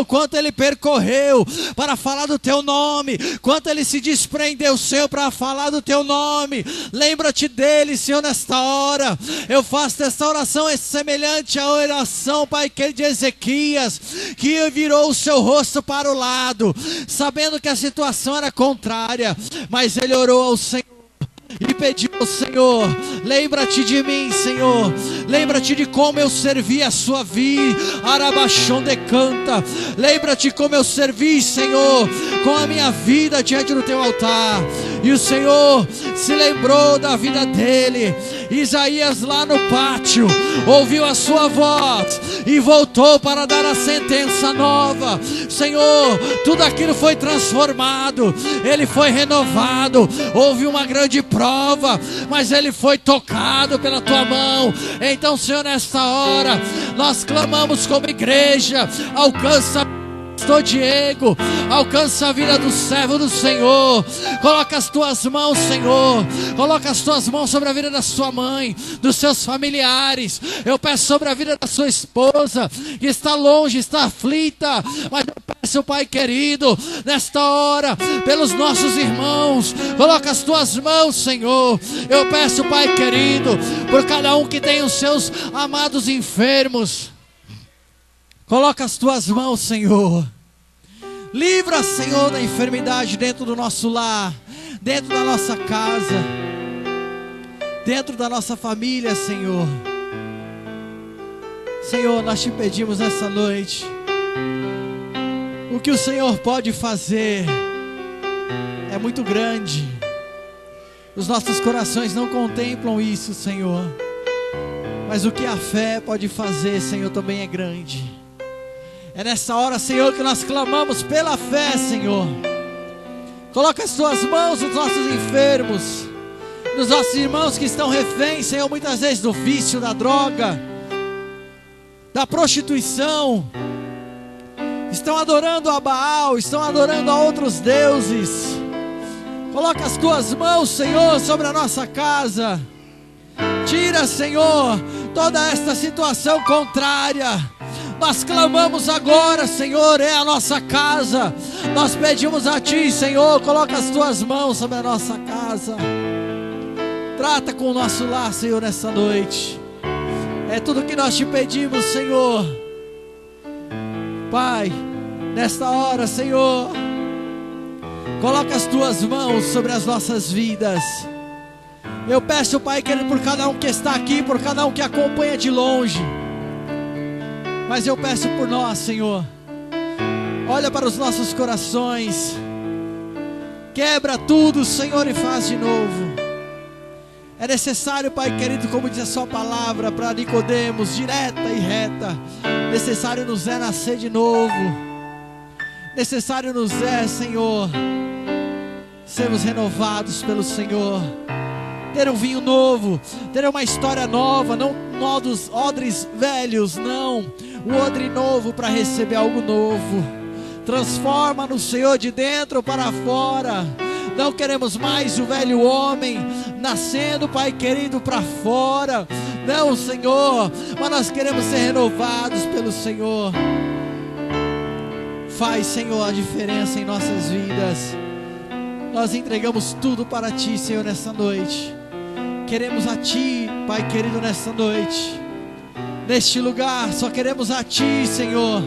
quanto ele percorreu para falar do teu nome, quanto ele se desprendeu, Senhor, para falar do teu nome. Lembra-te dele, Senhor, nesta hora. Eu faço esta oração semelhante à oração, Pai, que de Ezequias, que virou o seu rosto para o lado, sabendo que a situação era contrária, mas ele orou ao Senhor e pediu ao Senhor: lembra-te de mim, Senhor, lembra-te de como eu servi a sua vida, Arabachon decanta, lembra-te como eu servi, Senhor, com a minha vida diante do teu altar. E o Senhor se lembrou da vida dele. Isaías lá no pátio ouviu a sua voz e voltou para dar a sentença nova. Senhor, tudo aquilo foi transformado, ele foi renovado. Houve uma grande prova, mas ele foi tocado pela tua mão. Então, Senhor, nesta hora nós clamamos como igreja: alcança Pastor Diego, alcança a vida do servo do Senhor. Coloca as tuas mãos, Senhor, coloca as tuas mãos sobre a vida da sua mãe, dos seus familiares. Eu peço sobre a vida da sua esposa, que está longe, está aflita, mas eu peço, Pai querido, nesta hora, pelos nossos irmãos, coloca as tuas mãos, Senhor. Eu peço, Pai querido, por cada um que tem os seus amados enfermos. Coloca as tuas mãos, Senhor. Livra, Senhor, da enfermidade dentro do nosso lar, dentro da nossa casa, dentro da nossa família, Senhor. Senhor, nós te pedimos essa noite, o que o Senhor pode fazer é muito grande. Os nossos corações não contemplam isso, Senhor, mas o que a fé pode fazer, Senhor, também é grande. É nessa hora, Senhor, que nós clamamos pela fé, Senhor. Coloca as tuas mãos nos nossos enfermos, nos nossos irmãos que estão reféns, Senhor, muitas vezes do vício, da droga, da prostituição. Estão adorando a Baal, estão adorando a outros deuses. Coloca as tuas mãos, Senhor, sobre a nossa casa. Tira, Senhor, toda esta situação contrária. Nós clamamos agora, Senhor, é a nossa casa. Nós pedimos a Ti, Senhor, coloca as Tuas mãos sobre a nossa casa. Trata com o nosso lar, Senhor, nessa noite. É tudo que nós Te pedimos, Senhor. Pai, nesta hora, Senhor, coloca as Tuas mãos sobre as nossas vidas. Eu peço, Pai querido, por cada um que está aqui, por cada um que acompanha de longe. Mas eu peço por nós, Senhor. Olha para os nossos corações. Quebra tudo, Senhor, e faz de novo. É necessário, Pai querido, como diz a sua palavra para Nicodemos, direta e reta. Necessário nos é nascer de novo. Necessário nos é, Senhor, sermos renovados pelo Senhor. Ter um vinho novo, ter uma história nova, não modos odres velhos, não, um odre novo para receber algo novo. Transforma-nos, Senhor, de dentro para fora. Não queremos mais o velho homem nascendo, Pai querido, para fora. Não, Senhor, mas nós queremos ser renovados pelo Senhor. Faz, Senhor, a diferença em nossas vidas. Nós entregamos tudo para Ti, Senhor, nessa noite. Queremos a Ti, Pai querido, nessa noite. Neste lugar, só queremos a Ti, Senhor.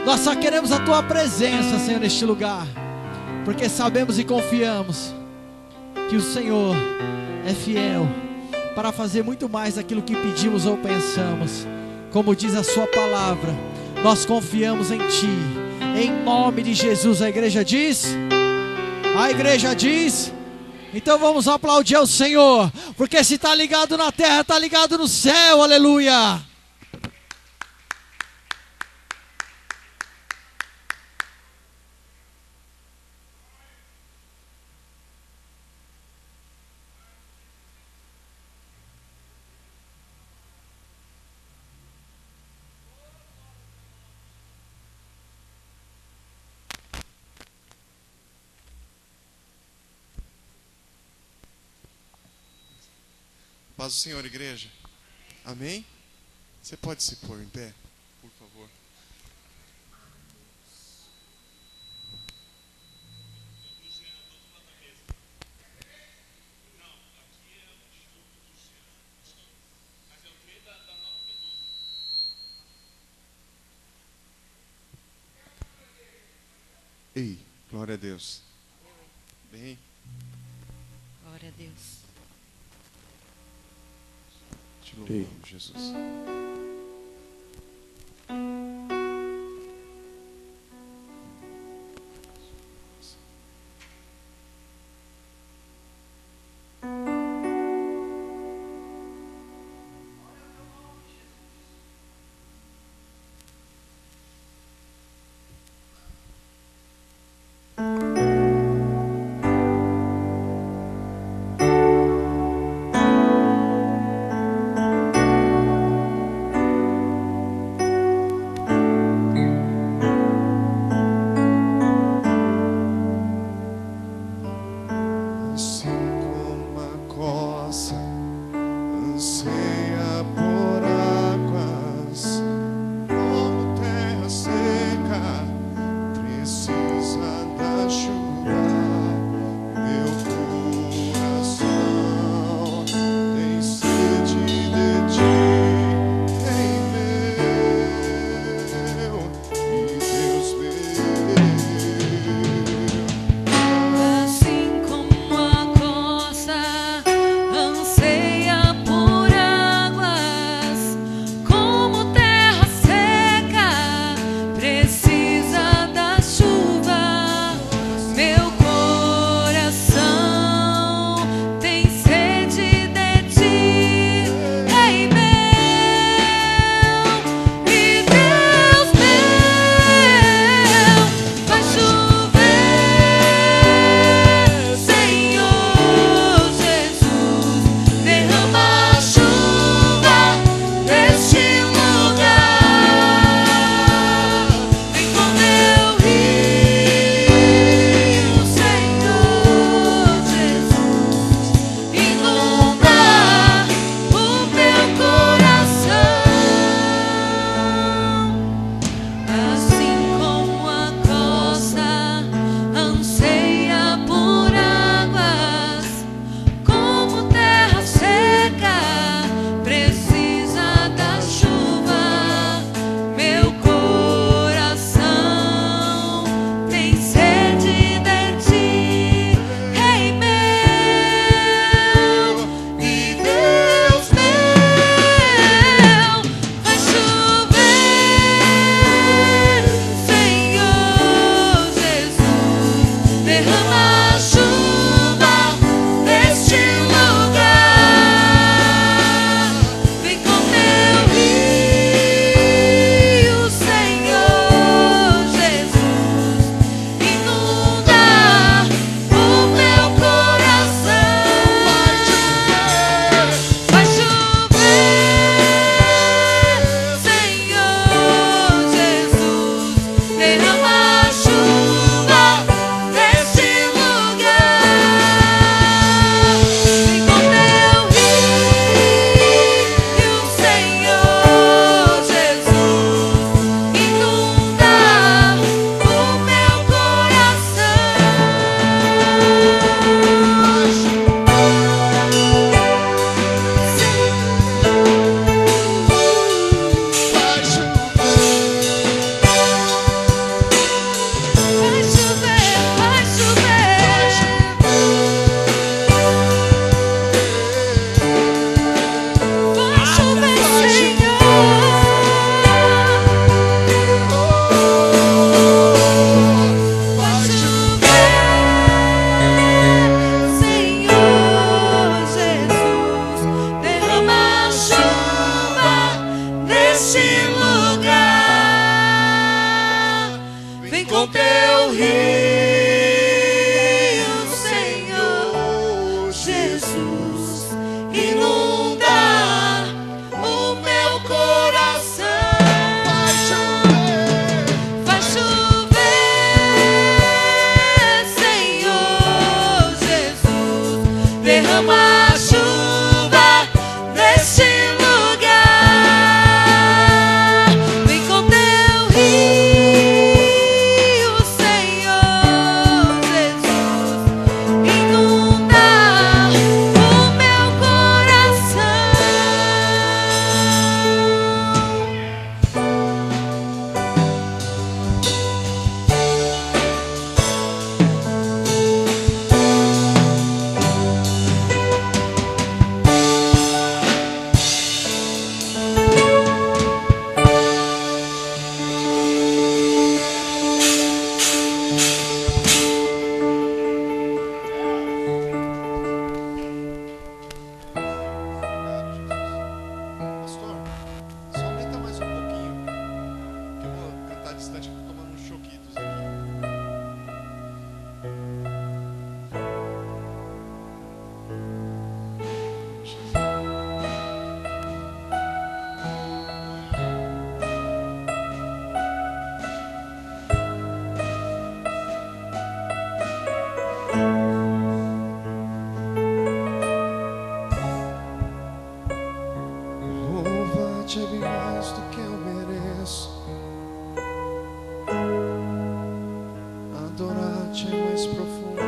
Nós só queremos a Tua presença, Senhor, neste lugar. Porque sabemos e confiamos que o Senhor é fiel para fazer muito mais daquilo que pedimos ou pensamos. Como diz a Sua palavra, nós confiamos em Ti. Em nome de Jesus, a igreja diz... A igreja diz... Então vamos aplaudir ao Senhor, porque se está ligado na terra, está ligado no céu, aleluia. Paz do Senhor, igreja. Amém? Você pode se pôr em pé, por favor. Ei, glória a Deus. Bem, Glória a Deus. te louvamos, Jesus. Servir-te é mais profundo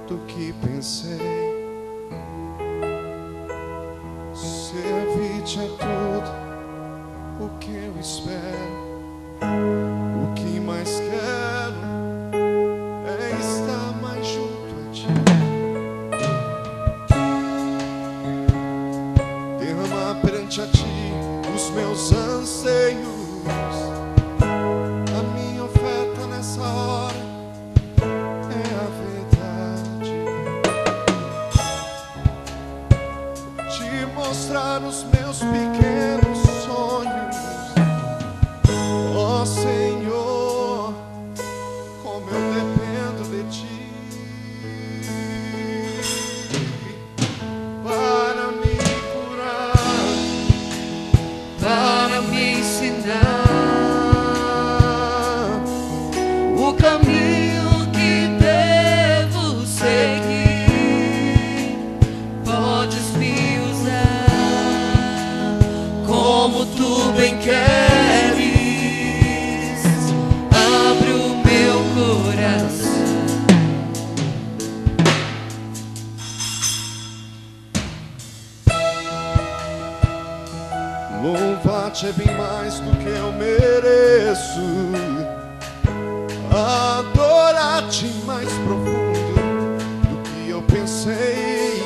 do que pensei. Servir-te é tudo o que eu espero. O que mais quero é estar mais junto a ti. Derramar perante a ti os meus anseios. A minha oferta nessa hora é a verdade. Te mostrar os meus pequenos sonhos. Ó Senhor, como eu dependo de ti para me curar, para me ensinar o caminho que devo seguir. Podes me usar como tu bem queres. Abre o meu coração. louvar-te é bem mais do que eu mereço. Adorar-te mais profundo do que eu pensei.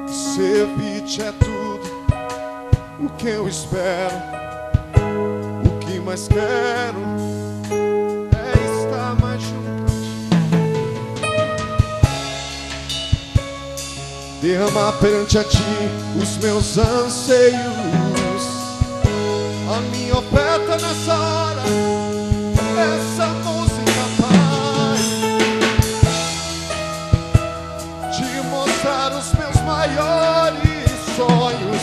Servir-te é tudo o que eu espero. O que mais quero é estar mais junto a ti. Derramar perante a ti os meus anseios. A minha oferta nessa hora, essa música faz. Te mostrar os meus maiores sonhos.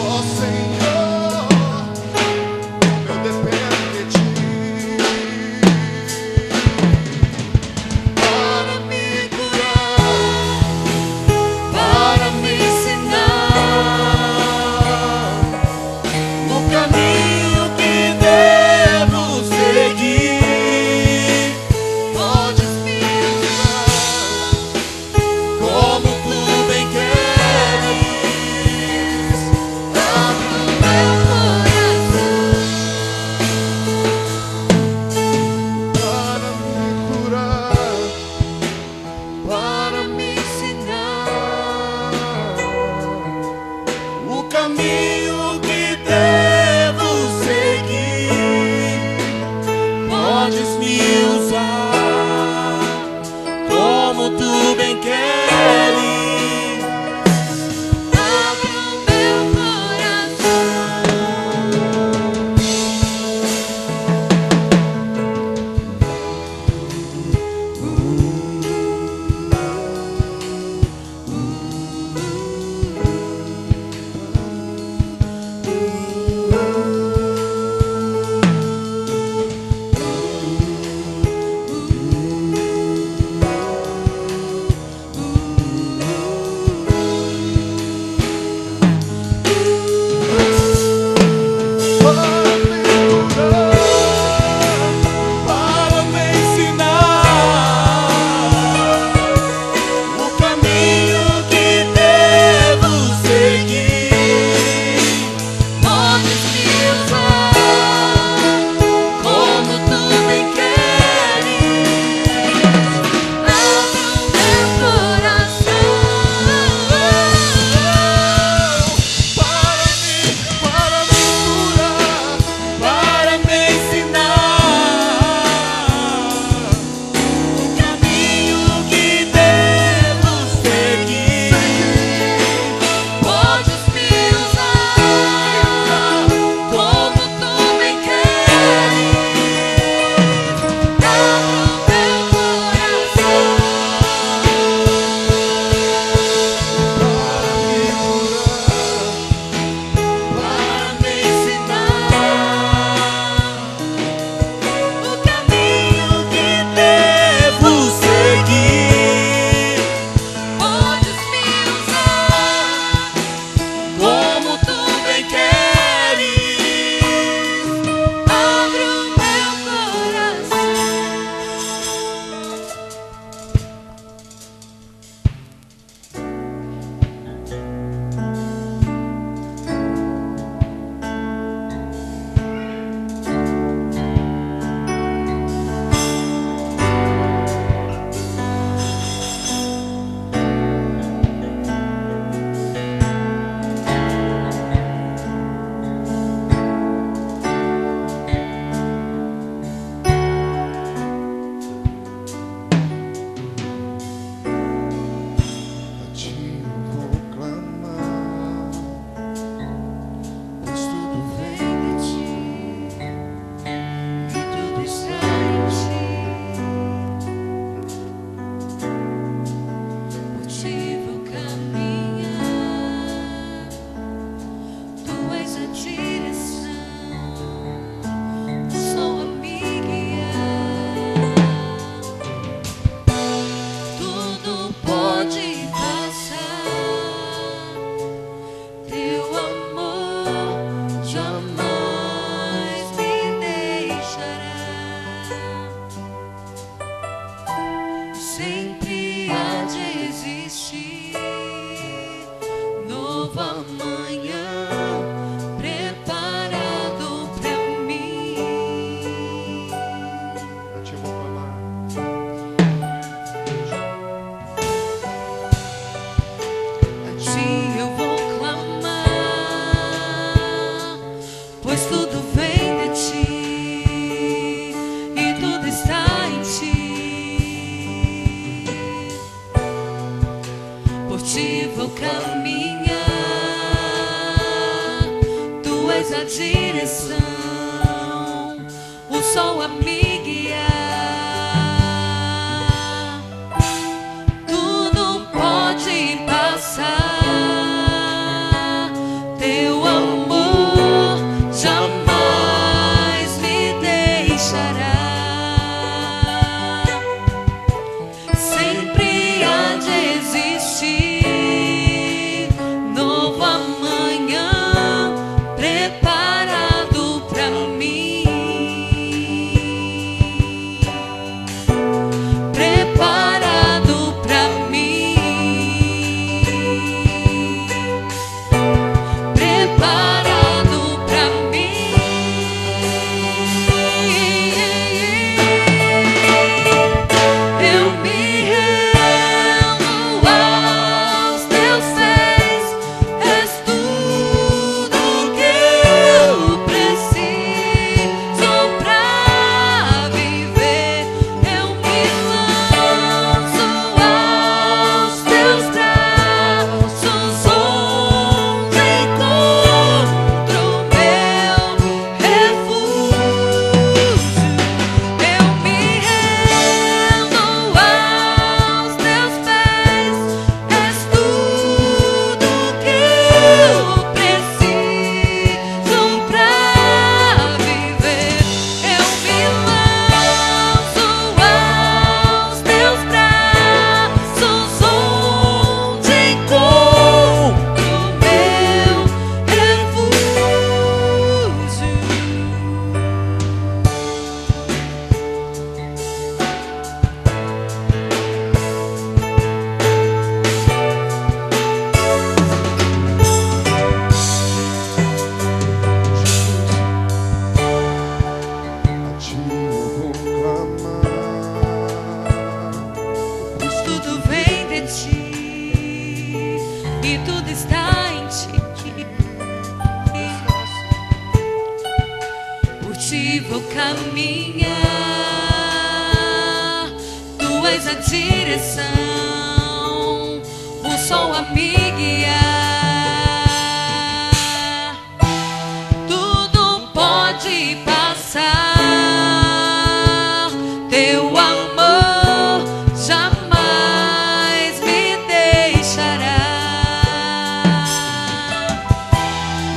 Ó Senhor, como eu dependo de ti para me curar, Para me ensinar o caminho que devo seguir. podes me usar como tu bem queres. Abre o meu coração Para me curar, para me ensinar o caminho que devo seguir. Podes me usar como tu bem queres. Abre o meu Para me curar, para me ensinar o caminho que devo seguir. Podes me usar como tu bem queres. Abre o meu coração para me curar, jamais me deixará. Sempre há de existir novo amanhã preparado pra mim. A ti eu vou clamar. A ti eu vou clamar, pois tudo vem de ti e tudo está em ti. Por ti vou caminhar, tu és a direção, o sol a me guiar. Tudo pode passar, teu amor jamais me deixará. Sempre há de existir novo amanhã preparado pra mim. Preparado pra mim. Preparado pra mim. Eu me rendo aos teus pés, és tudo que eu preciso pra viver. Eu me lanço aos teus braços, onde encontro meu refúgio. Eu me rendo aos teus pés, és tudo que eu preciso pra viver. Eu me lanço aos teus braços, onde encontro meu refúgio. A ti eu vou clamar. Pois Tudo vem de ti e tudo está em ti. Por ti vou caminhar, tu és a direção, o sol a me guiar. Tudo pode passar, teu amor jamais me deixará.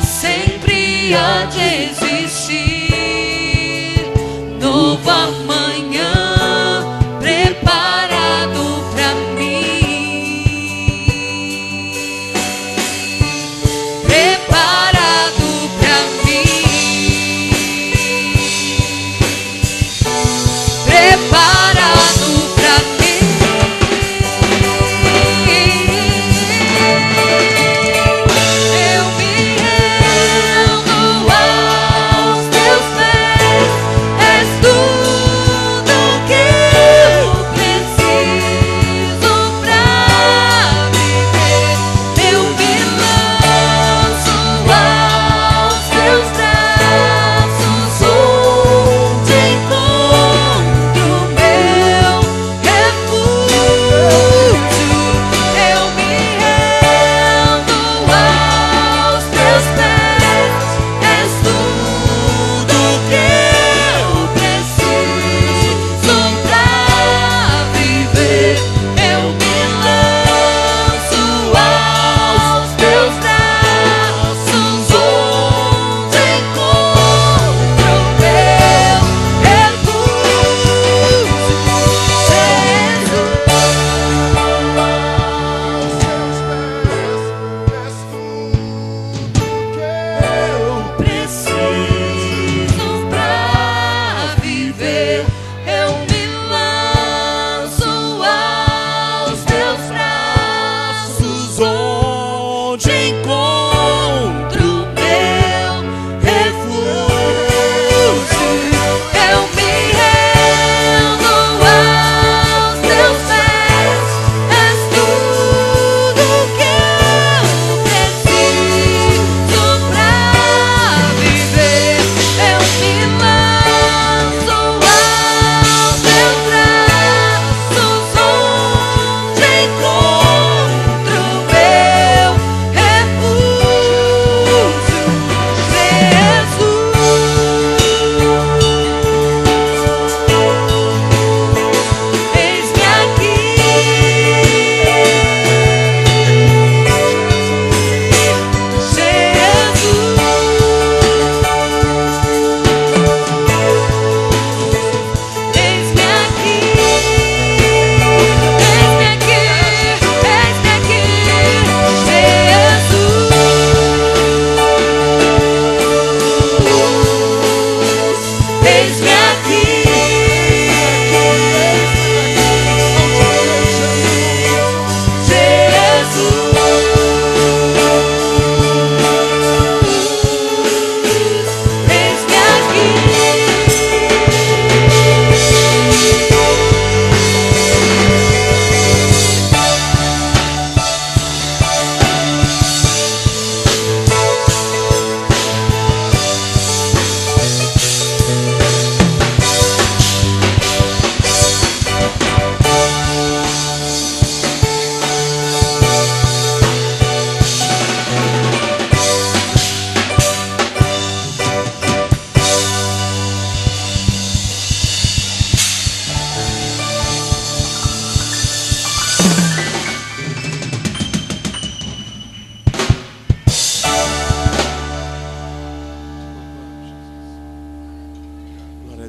Sempre há de existir novo amanhã preparado pra mim. Preparado pra mim. Preparado pra mim. Eu me rendo aos teus pés, és tudo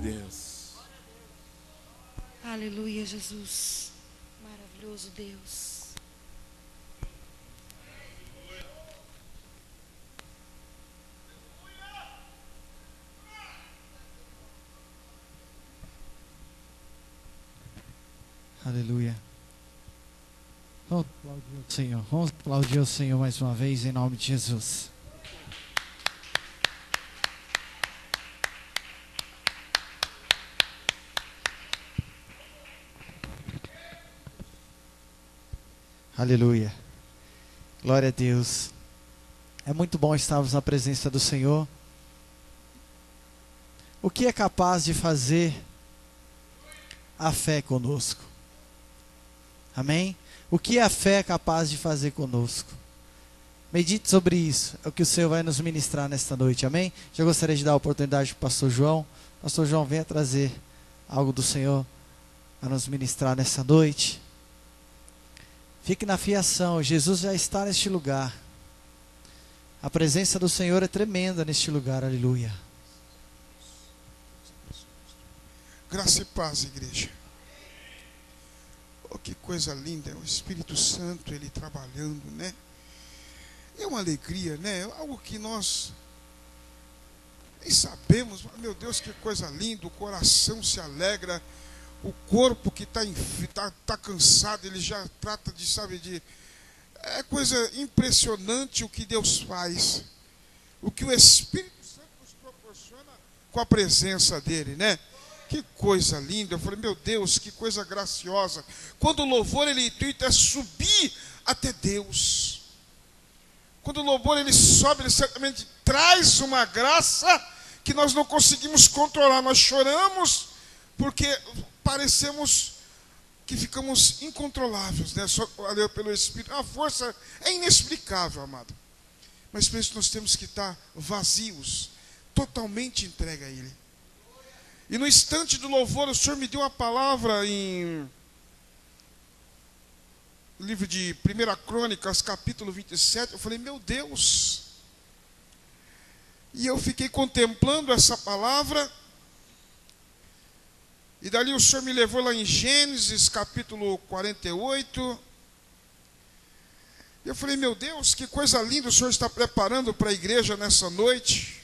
a Deus. Aleluia, Jesus. Maravilhoso Deus. Aleluia. Vamos aplaudir o Senhor. Vamos aplaudir o Senhor mais uma vez em nome de Jesus. Aleluia. Glória a Deus. É muito bom estarmos na presença do Senhor. O que é capaz de fazer a fé conosco? Amém? O que a fé é capaz de fazer conosco? Medite sobre isso. É o que o Senhor vai nos ministrar nesta noite. Amém? Já gostaria de dar a oportunidade para o pastor João. Pastor João, venha trazer algo do Senhor a nos ministrar nessa noite. Fique na fiação. Jesus já está neste lugar. A presença do Senhor é tremenda neste lugar. Aleluia. Graça e paz, igreja. Oh, que coisa linda, o Espírito Santo, Ele trabalhando, né? É uma alegria, né? Algo que nós nem sabemos. Meu Deus, que coisa linda, o coração se alegra, o corpo que tá cansado, ele já trata de, é coisa impressionante o que Deus faz, o que o Espírito Santo nos proporciona com a presença dEle, né? Que coisa linda. Eu falei, meu Deus, que coisa graciosa. Quando o louvor, ele intuita é subir até Deus. Quando o louvor, ele sobe, ele certamente traz uma graça que nós não conseguimos controlar. Nós choramos porque parecemos que ficamos incontroláveis, né? Só pelo Espírito. A força é inexplicável, amado. Mas por isso nós temos que estar vazios, totalmente entregue a Ele. E no instante do louvor, o Senhor me deu uma palavra em livro de 1 Crônicas, capítulo 27. Eu falei, meu Deus. E eu fiquei contemplando essa palavra. E dali o Senhor me levou lá em Gênesis, capítulo 48. E eu falei, meu Deus, que coisa linda o Senhor está preparando para a igreja nessa noite.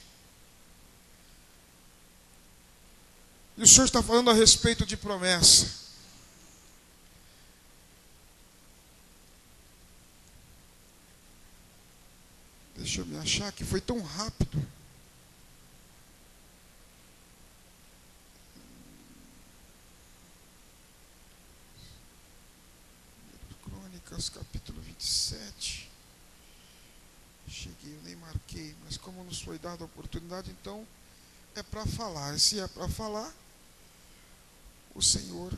E o Senhor está falando a respeito de promessa. Deixa eu me achar, que foi tão rápido. Crônicas, capítulo 27. Cheguei, eu nem marquei, mas como nos foi dada a oportunidade, então é para falar. Se é para falar, o Senhor,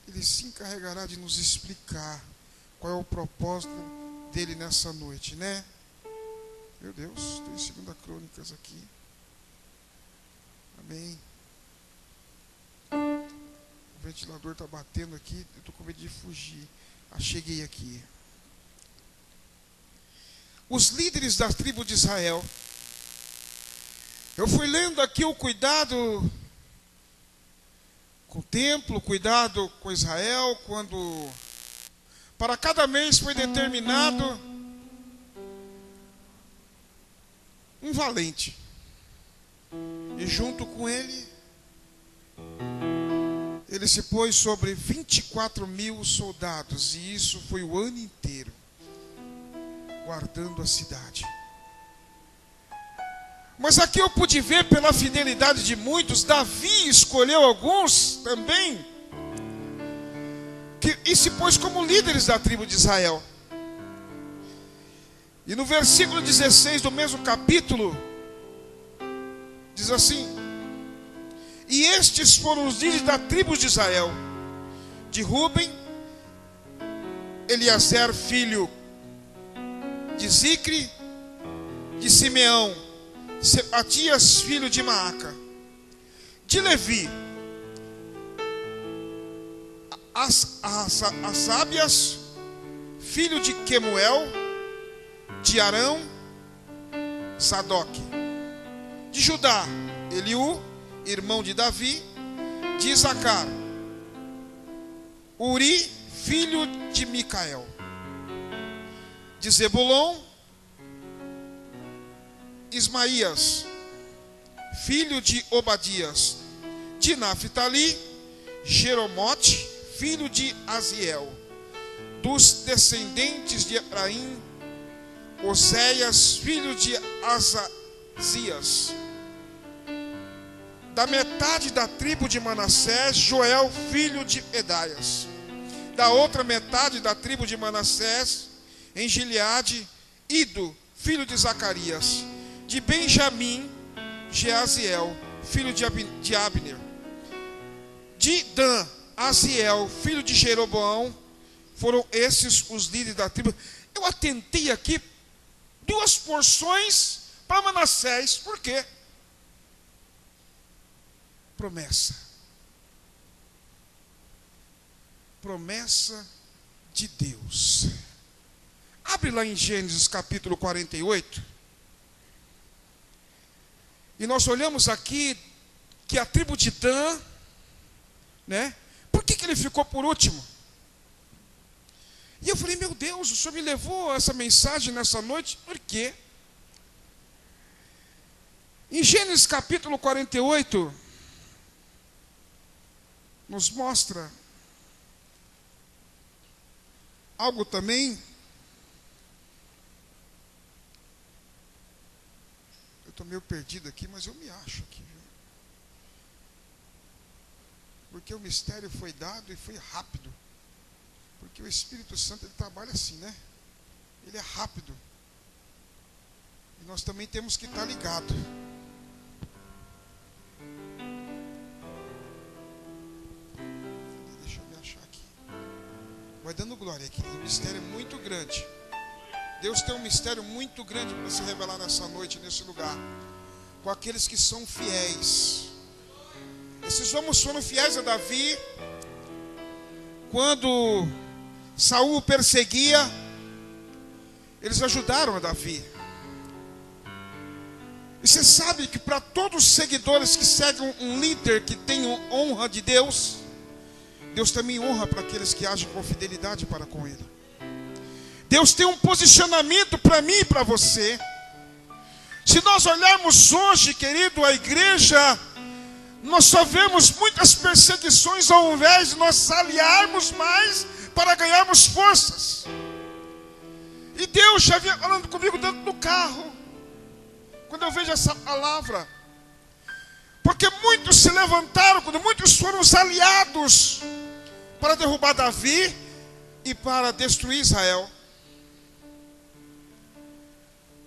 Ele se encarregará de nos explicar qual é o propósito dEle nessa noite, né? Meu Deus, tem 2 Crônicas aqui. Amém. O ventilador está batendo aqui, eu estou com medo de fugir. Cheguei aqui. Os líderes da tribo de Israel. Eu fui lendo aqui o cuidado com o templo, cuidado com Israel, quando para cada mês foi determinado um valente. E junto com ele se pôs sobre 24.000 soldados, e isso foi o ano inteiro, guardando a cidade. Mas aqui eu pude ver pela fidelidade de muitos, Davi escolheu alguns também, e se pôs como líderes da tribo de Israel. E no versículo 16 do mesmo capítulo, diz assim: e estes foram os líderes da tribo de Israel: de Ruben, Eliezer, filho de Zicre; de Simeão, Sebatias, filho de Maaca; de Levi, Asabias, filho de Quemuel; de Arão, Sadoque; de Judá, Eliú, irmão de Davi, de Isacar, Uri, filho de Micael, de Zebulon, Ismaías, filho de Obadias, de Naphtali, Jeromote, filho de Aziel, dos descendentes de Efraim, Oséias, filho de Azazias, da metade da tribo de Manassés, Joel, filho de Pedaias, da outra metade da tribo de Manassés, em Gileade, Ido, filho de Zacarias, de Benjamim, Jeaziel, filho de Abner, de Dan, Aziel, filho de Jeroboão. Foram esses os líderes da tribo. Eu atentei aqui 2 porções para Manassés. Por quê? Promessa. Promessa de Deus. Abre lá em Gênesis capítulo 48. E nós olhamos aqui que a tribo de Dan, né? Por que ele ficou por último? E eu falei, meu Deus, o Senhor me levou a essa mensagem nessa noite, por quê? Em Gênesis capítulo 48, nos mostra algo também. Eu estou meio perdido aqui, mas eu me acho aqui, viu? Porque o mistério foi dado e foi rápido. Porque o Espírito Santo, ele trabalha assim, né? Ele é rápido. E nós também temos que estar ligados. Deixa eu me achar aqui. Vai dando glória aqui. O mistério é muito grande. Deus tem um mistério muito grande para se revelar nessa noite, nesse lugar. Com aqueles que são fiéis. Esses homens foram fiéis a Davi. Quando Saul o perseguia, eles ajudaram a Davi. E você sabe que para todos os seguidores que seguem um líder que tem honra de Deus, Deus também honra para aqueles que agem com fidelidade para com Ele. Deus tem um posicionamento para mim e para você. Se nós olharmos hoje, querido, a igreja, nós só vemos muitas perseguições ao invés de nós aliarmos mais para ganharmos forças. E Deus já vinha falando comigo dentro do carro, quando eu vejo essa palavra. Porque muitos se levantaram, quando muitos foram os aliados para derrubar Davi e para destruir Israel.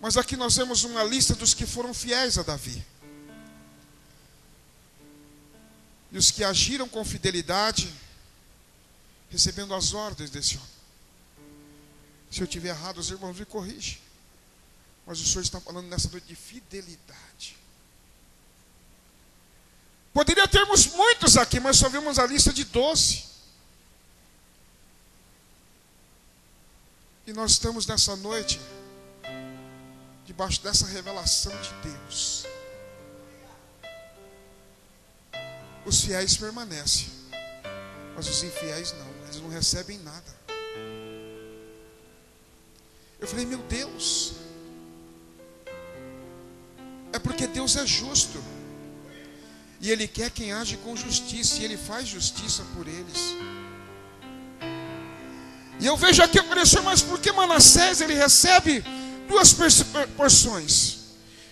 Mas aqui nós vemos uma lista dos que foram fiéis a Davi. E os que agiram com fidelidade, recebendo as ordens desse homem. Se eu estiver errado, os irmãos me corrigem. Mas o Senhor está falando nessa noite de fidelidade. Poderia termos muitos aqui, mas só vimos a lista de 12. E nós estamos nessa noite, debaixo dessa revelação de Deus. Os fiéis permanecem, mas os infiéis não, eles não recebem nada. Eu falei, meu Deus, é porque Deus é justo, e Ele quer quem age com justiça, e Ele faz justiça por eles. E eu vejo aqui, mas por que Manassés ele recebe 2 porções?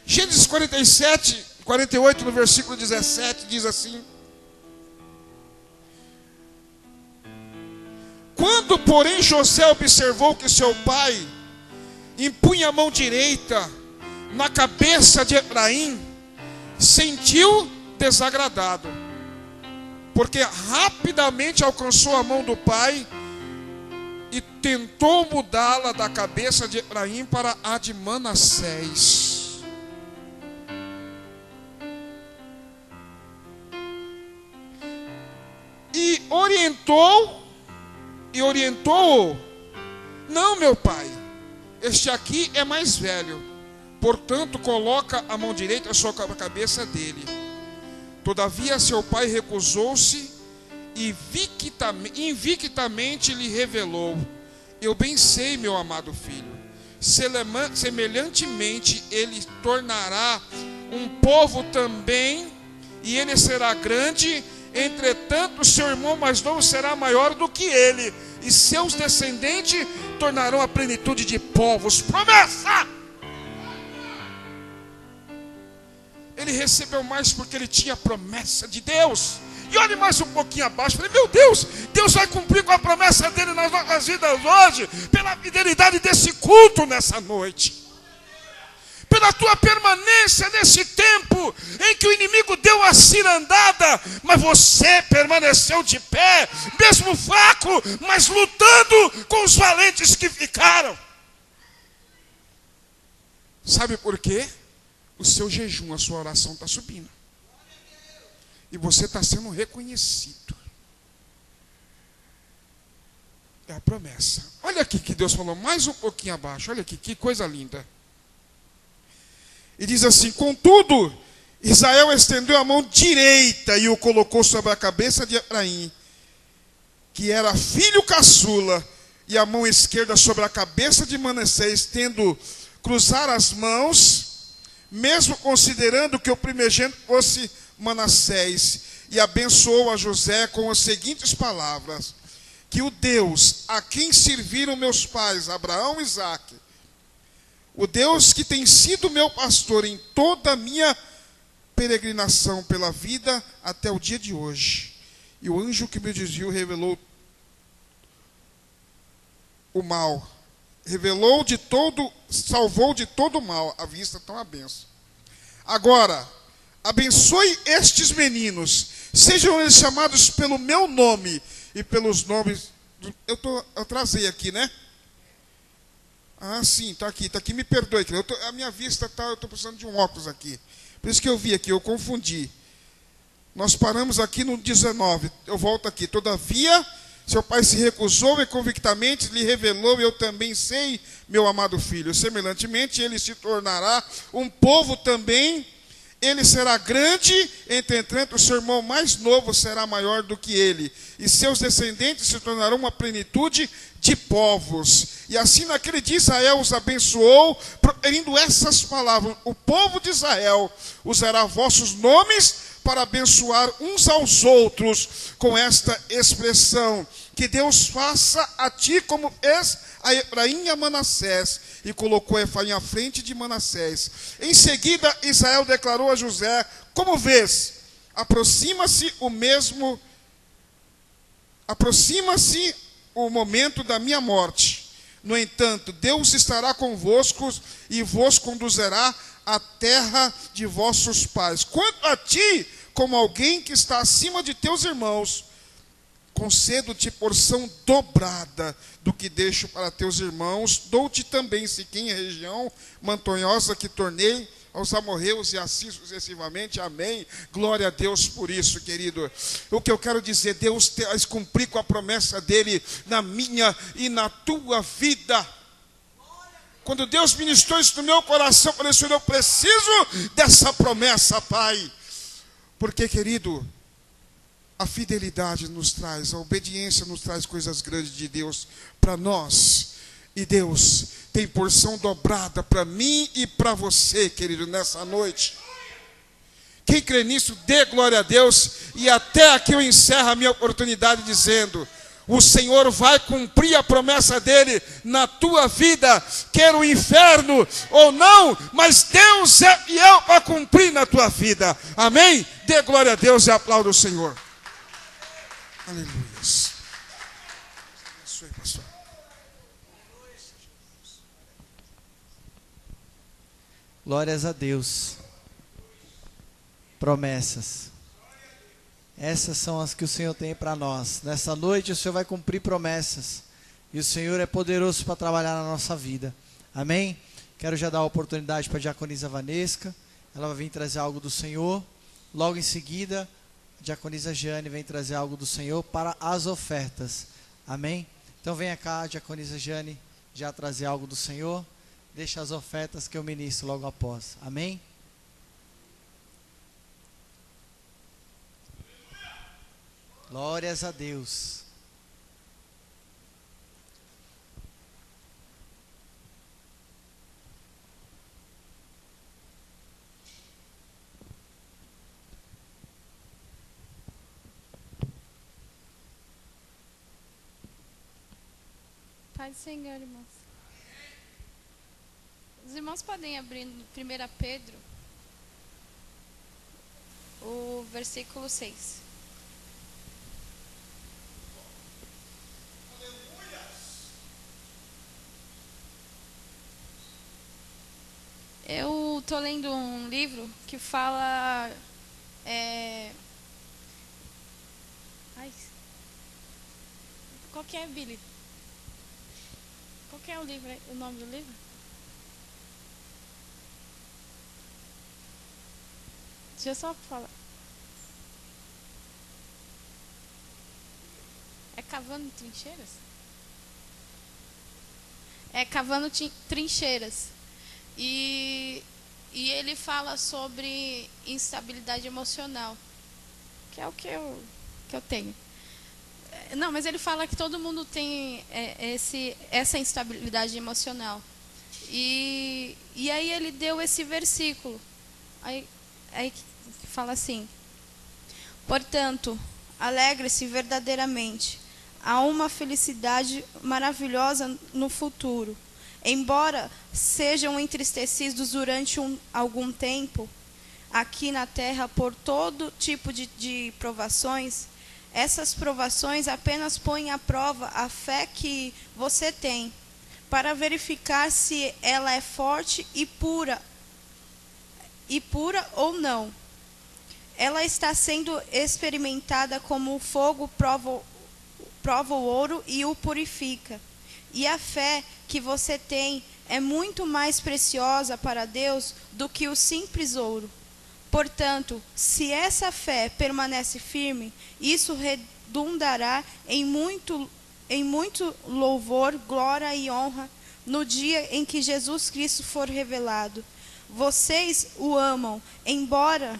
Gênesis 48, no versículo 17, diz assim: quando, porém, José observou que seu pai impunha a mão direita na cabeça de Efraim, sentiu desagradado, porque rapidamente alcançou a mão do pai e tentou mudá-la da cabeça de Efraim para a de Manassés. E orientou-o: não, meu pai, este aqui é mais velho, portanto coloca a mão direita sobre a cabeça dele. Todavia seu pai recusou-se e invictamente lhe revelou: eu bem sei, meu amado filho, semelhantemente ele tornará um povo também, e ele será grande. Entretanto, seu irmão mais novo será maior do que ele, e seus descendentes tornarão a plenitude de povos. Promessa! Ele recebeu mais porque ele tinha a promessa de Deus. E olhe mais um pouquinho abaixo. Falei, meu Deus, Deus vai cumprir com a promessa dele nas nossas vidas hoje, pela fidelidade desse culto nessa noite, pela tua permanência nesse tempo em que o inimigo deu a cirandada, mas você permaneceu de pé, mesmo fraco, mas lutando com os valentes que ficaram. Sabe por quê? O seu jejum, a sua oração está subindo. E você está sendo reconhecido. É a promessa. Olha aqui que Deus falou mais um pouquinho abaixo. Olha aqui, que coisa linda. E diz assim: contudo, Israel estendeu a mão direita e o colocou sobre a cabeça de Efraim, que era filho caçula, e a mão esquerda sobre a cabeça de Manassés, tendo cruzar as mãos, mesmo considerando que o primogênito fosse Manassés, e abençoou a José com as seguintes palavras: que o Deus a quem serviram meus pais, Abraão e Isaque, o Deus que tem sido meu pastor em toda a minha peregrinação pela vida até o dia de hoje, e o anjo que me desviou revelou o mal, salvou de todo o mal, à vista tão a benção. Agora, abençoe estes meninos, sejam eles chamados pelo meu nome e pelos nomes. Eu trazei aqui, né? Ah, sim, está aqui, me perdoe. A minha vista está, eu estou precisando de um óculos aqui. Por isso que eu vi aqui, eu confundi. Nós paramos aqui no 19, eu volto aqui. Todavia, seu pai se recusou e convictamente lhe revelou: eu também sei, meu amado filho. Semelhantemente, ele se tornará um povo também. Ele será grande, entretanto, o seu irmão mais novo será maior do que ele, e seus descendentes se tornarão uma plenitude de povos. E assim naquele dia Israel os abençoou, proferindo essas palavras: o povo de Israel usará vossos nomes para abençoar uns aos outros, com esta expressão: que Deus faça a ti como fez a Efraim e a Manassés, e colocou Efraim à frente de Manassés. Em seguida Israel declarou a José: como vês, aproxima-se o momento da minha morte. No entanto, Deus estará convosco e vos conduzirá à terra de vossos pais. Quanto a ti, como alguém que está acima de teus irmãos, concedo-te porção dobrada do que deixo para teus irmãos. Dou-te também Siquém, a região montanhosa que tornei aos amorreus e assim sucessivamente. Amém. Glória a Deus por isso, querido. O que eu quero dizer, Deus vai cumprir com a promessa dele na minha e na tua vida. Quando Deus ministrou isso no meu coração, eu falei: Senhor, eu preciso dessa promessa, Pai. Porque, querido, a fidelidade nos traz, a obediência nos traz coisas grandes de Deus para nós. E Deus tem porção dobrada para mim e para você, querido, nessa noite. Quem crê nisso, dê glória a Deus. E até aqui eu encerro a minha oportunidade dizendo: o Senhor vai cumprir a promessa dele na tua vida, quer o inferno ou não, mas Deus é fiel para cumprir na tua vida. Amém? Dê glória a Deus e aplauda o Senhor. Aleluia. Isso aí, pastor. Glórias a Deus. Promessas. Essas são as que o Senhor tem para nós. Nessa noite o Senhor vai cumprir promessas. E o Senhor é poderoso para trabalhar na nossa vida. Amém? Quero já dar a oportunidade para a diaconisa Vanesca. Ela vai vir trazer algo do Senhor. Logo em seguida, a diaconisa Jane vem trazer algo do Senhor para as ofertas. Amém? Então venha cá, a diaconisa Jane, já trazer algo do Senhor. Deixa as ofertas que eu ministro logo após. Amém? Glórias a Deus. Paz do Senhor, irmãos. Os irmãos podem abrir no 1 Pedro, o versículo 6. Eu estou lendo um livro que fala... Qual que é, Billy? Qual que é o livro, o nome do livro? Deixa eu só falar. É Cavando Trincheiras? É Cavando Trincheiras. E ele fala sobre instabilidade emocional, que é o que eu tenho. Não, mas ele fala que todo mundo tem essa instabilidade emocional. E aí ele deu esse versículo. Aí que fala assim: portanto, alegre-se verdadeiramente. Há uma felicidade maravilhosa no futuro. Embora sejam entristecidos durante algum tempo aqui na terra por todo tipo de provações, essas provações apenas põem à prova a fé que você tem, para verificar se ela é forte e pura ou não. Ela está sendo experimentada como o fogo prova o ouro e o purifica. E a fé que você tem é muito mais preciosa para Deus do que o simples ouro. Portanto, se essa fé permanece firme, isso redundará em muito louvor, glória e honra no dia em que Jesus Cristo for revelado. Vocês o amam, embora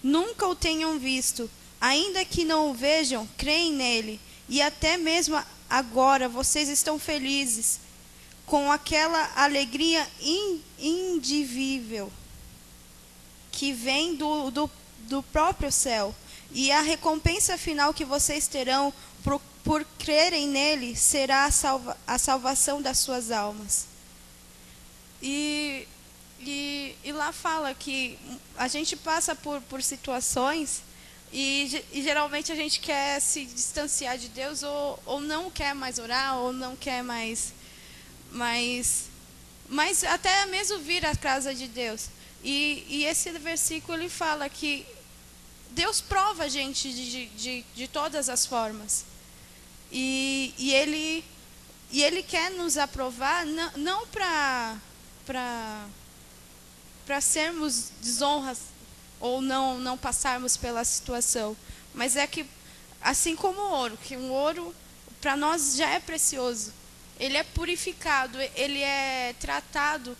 nunca o tenham visto. Ainda que não o vejam, creem nele. E até mesmo agora vocês estão felizes, com aquela alegria indizível que vem do próprio céu. E a recompensa final que vocês terão por crerem nele será a salvação das suas almas. E lá fala que a gente passa por situações e geralmente a gente quer se distanciar de Deus ou não quer mais orar, ou não quer mais até mesmo vir à casa de Deus. E esse versículo ele fala que Deus prova a gente de todas as formas. E ele quer nos aprovar não para sermos desonras ou não passarmos pela situação, mas é que assim como o ouro, que um ouro para nós já é precioso, ele é purificado, ele é tratado.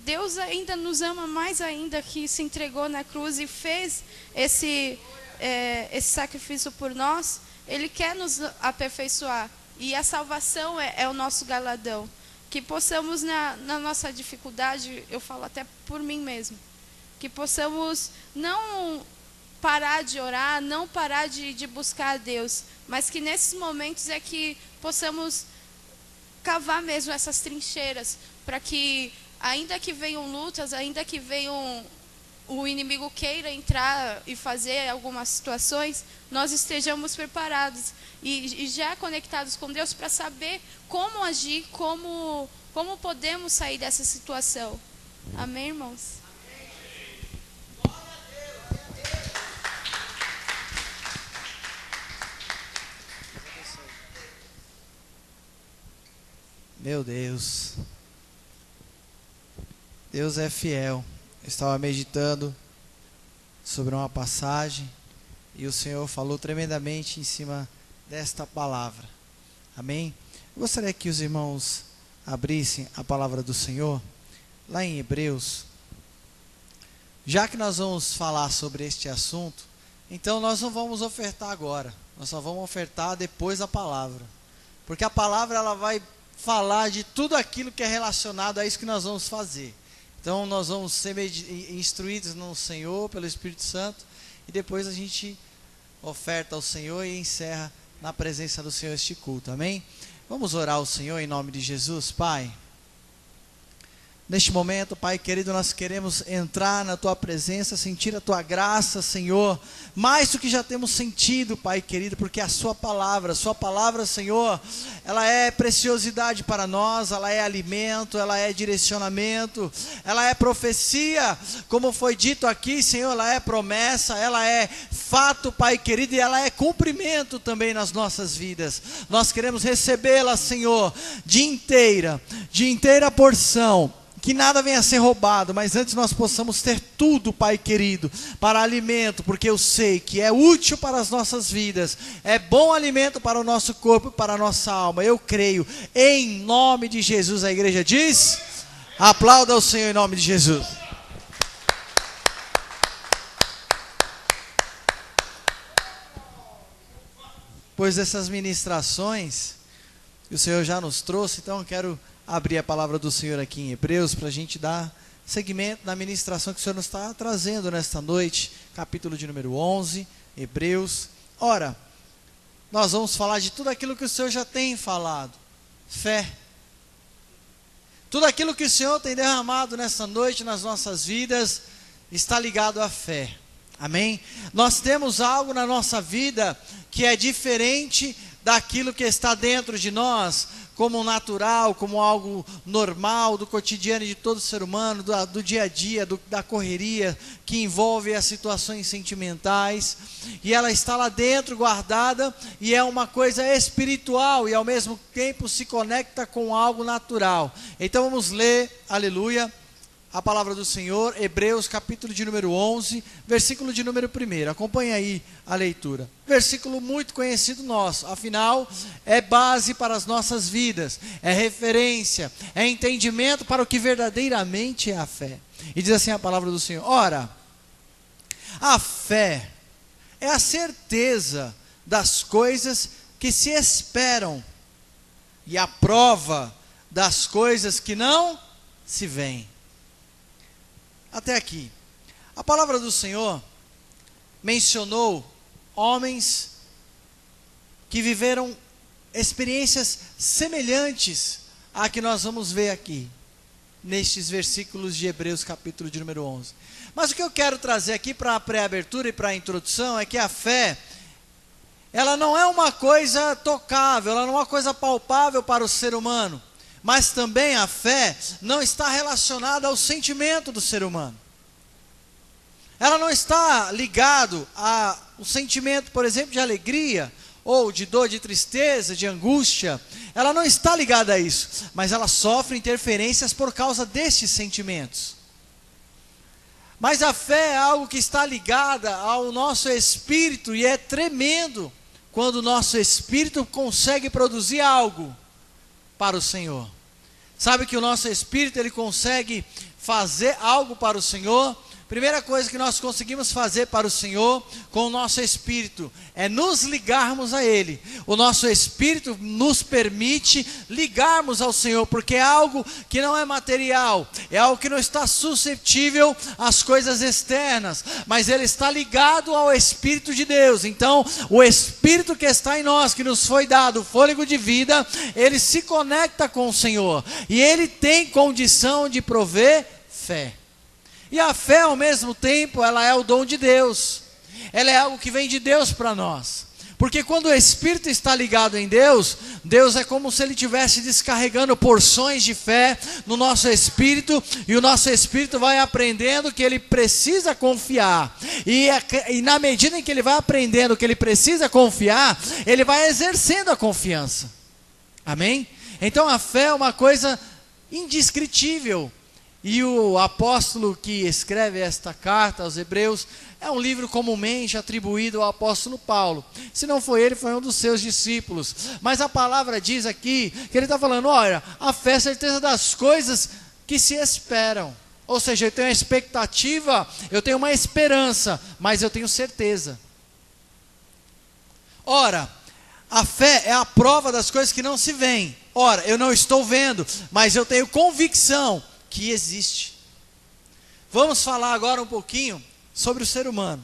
Deus ainda nos ama mais ainda, que se entregou na cruz e fez esse sacrifício por nós. Ele quer nos aperfeiçoar. E a salvação é o nosso galardão. Que possamos, na nossa dificuldade, eu falo até por mim mesmo, que possamos não parar de orar, não parar de buscar a Deus, mas que nesses momentos é que possamos cavar mesmo essas trincheiras, para que ainda que venham lutas, ainda que o inimigo queira entrar e fazer algumas situações, nós estejamos preparados e já conectados com Deus para saber como agir, como podemos sair dessa situação. Amém, irmãos? Meu Deus. Deus é fiel. Eu estava meditando sobre uma passagem e o Senhor falou tremendamente em cima desta palavra. Amém? Eu gostaria que os irmãos abrissem a palavra do Senhor lá em Hebreus. Já que nós vamos falar sobre este assunto, então nós não vamos ofertar agora. Nós só vamos ofertar depois da palavra. Porque a palavra ela vai falar de tudo aquilo que é relacionado a isso que nós vamos fazer. Então nós vamos ser instruídos no Senhor, pelo Espírito Santo, e depois a gente oferta ao Senhor e encerra na presença do Senhor este culto, amém? Vamos orar ao Senhor em nome de Jesus, Pai. Neste momento, Pai querido, nós queremos entrar na Tua presença, sentir a Tua graça, Senhor, mais do que já temos sentido, Pai querido, porque a Sua palavra, Senhor, ela é preciosidade para nós, ela é alimento, ela é direcionamento, ela é profecia, como foi dito aqui, Senhor, ela é promessa, ela é fato, Pai querido, e ela é cumprimento também nas nossas vidas. Nós queremos recebê-la, Senhor, de inteira porção, que nada venha a ser roubado, mas antes nós possamos ter tudo, Pai querido, para alimento, porque eu sei que é útil para as nossas vidas, é bom alimento para o nosso corpo e para a nossa alma. Eu creio, em nome de Jesus. A igreja diz, aplauda o Senhor em nome de Jesus. Pois essas ministrações que o Senhor já nos trouxe, então eu quero abrir a palavra do Senhor aqui em Hebreus, para a gente dar seguimento na ministração que o Senhor nos está trazendo nesta noite, capítulo de número 11, Hebreus. Ora, nós vamos falar de tudo aquilo que o Senhor já tem falado, fé. Tudo aquilo que o Senhor tem derramado nessa noite nas nossas vidas, está ligado à fé, amém? Nós temos algo na nossa vida que é diferente daquilo que está dentro de nós, como natural, como algo normal, do cotidiano de todo ser humano, do dia a dia, da correria, que envolve as situações sentimentais, e ela está lá dentro, guardada, e é uma coisa espiritual, e ao mesmo tempo se conecta com algo natural. Então vamos ler, aleluia, a palavra do Senhor, Hebreus capítulo de número 11, versículo de número 1, acompanhe aí a leitura, versículo muito conhecido nosso, afinal é base para as nossas vidas, é referência, é entendimento para o que verdadeiramente é a fé, e diz assim a palavra do Senhor: ora, a fé é a certeza das coisas que se esperam, e a prova das coisas que não se veem. Até aqui, a palavra do Senhor mencionou homens que viveram experiências semelhantes à que nós vamos ver aqui, nestes versículos de Hebreus capítulo de número 11. Mas o que eu quero trazer aqui para a pré-abertura e para a introdução é que a fé, ela não é uma coisa tocável, ela não é uma coisa palpável para o ser humano. Mas também a fé não está relacionada ao sentimento do ser humano. Ela não está ligada ao sentimento, por exemplo, de alegria, ou de dor, de tristeza, de angústia. Ela não está ligada a isso, mas ela sofre interferências por causa destes sentimentos. Mas a fé é algo que está ligada ao nosso espírito, e é tremendo quando o nosso espírito consegue produzir algo para o Senhor. Sabe que o nosso espírito, ele consegue fazer algo para o Senhor? Primeira coisa que nós conseguimos fazer para o Senhor com o nosso espírito é nos ligarmos a Ele. O nosso espírito nos permite ligarmos ao Senhor, porque é algo que não é material, é algo que não está suscetível às coisas externas, mas ele está ligado ao Espírito de Deus. Então, o Espírito que está em nós, que nos foi dado, o fôlego de vida, ele se conecta com o Senhor, e ele tem condição de prover fé. E a fé, ao mesmo tempo, ela é o dom de Deus. Ela é algo que vem de Deus para nós. Porque quando o Espírito está ligado em Deus, Deus é como se Ele estivesse descarregando porções de fé no nosso espírito, e o nosso espírito vai aprendendo que ele precisa confiar. E na medida em que ele vai aprendendo que ele precisa confiar, ele vai exercendo a confiança. Amém? Então a fé é uma coisa indescritível. E o apóstolo que escreve esta carta aos Hebreus é um livro comumente atribuído ao apóstolo Paulo. Se não foi ele, foi um dos seus discípulos. Mas a palavra diz aqui que ele está falando: olha, a fé é a certeza das coisas que se esperam. Ou seja, eu tenho uma expectativa, eu tenho uma esperança, mas eu tenho certeza. Ora, a fé é a prova das coisas que não se veem. Ora, eu não estou vendo, mas eu tenho convicção que existe. Vamos falar agora um pouquinho sobre o ser humano.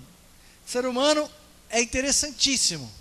O ser humano é interessantíssimo.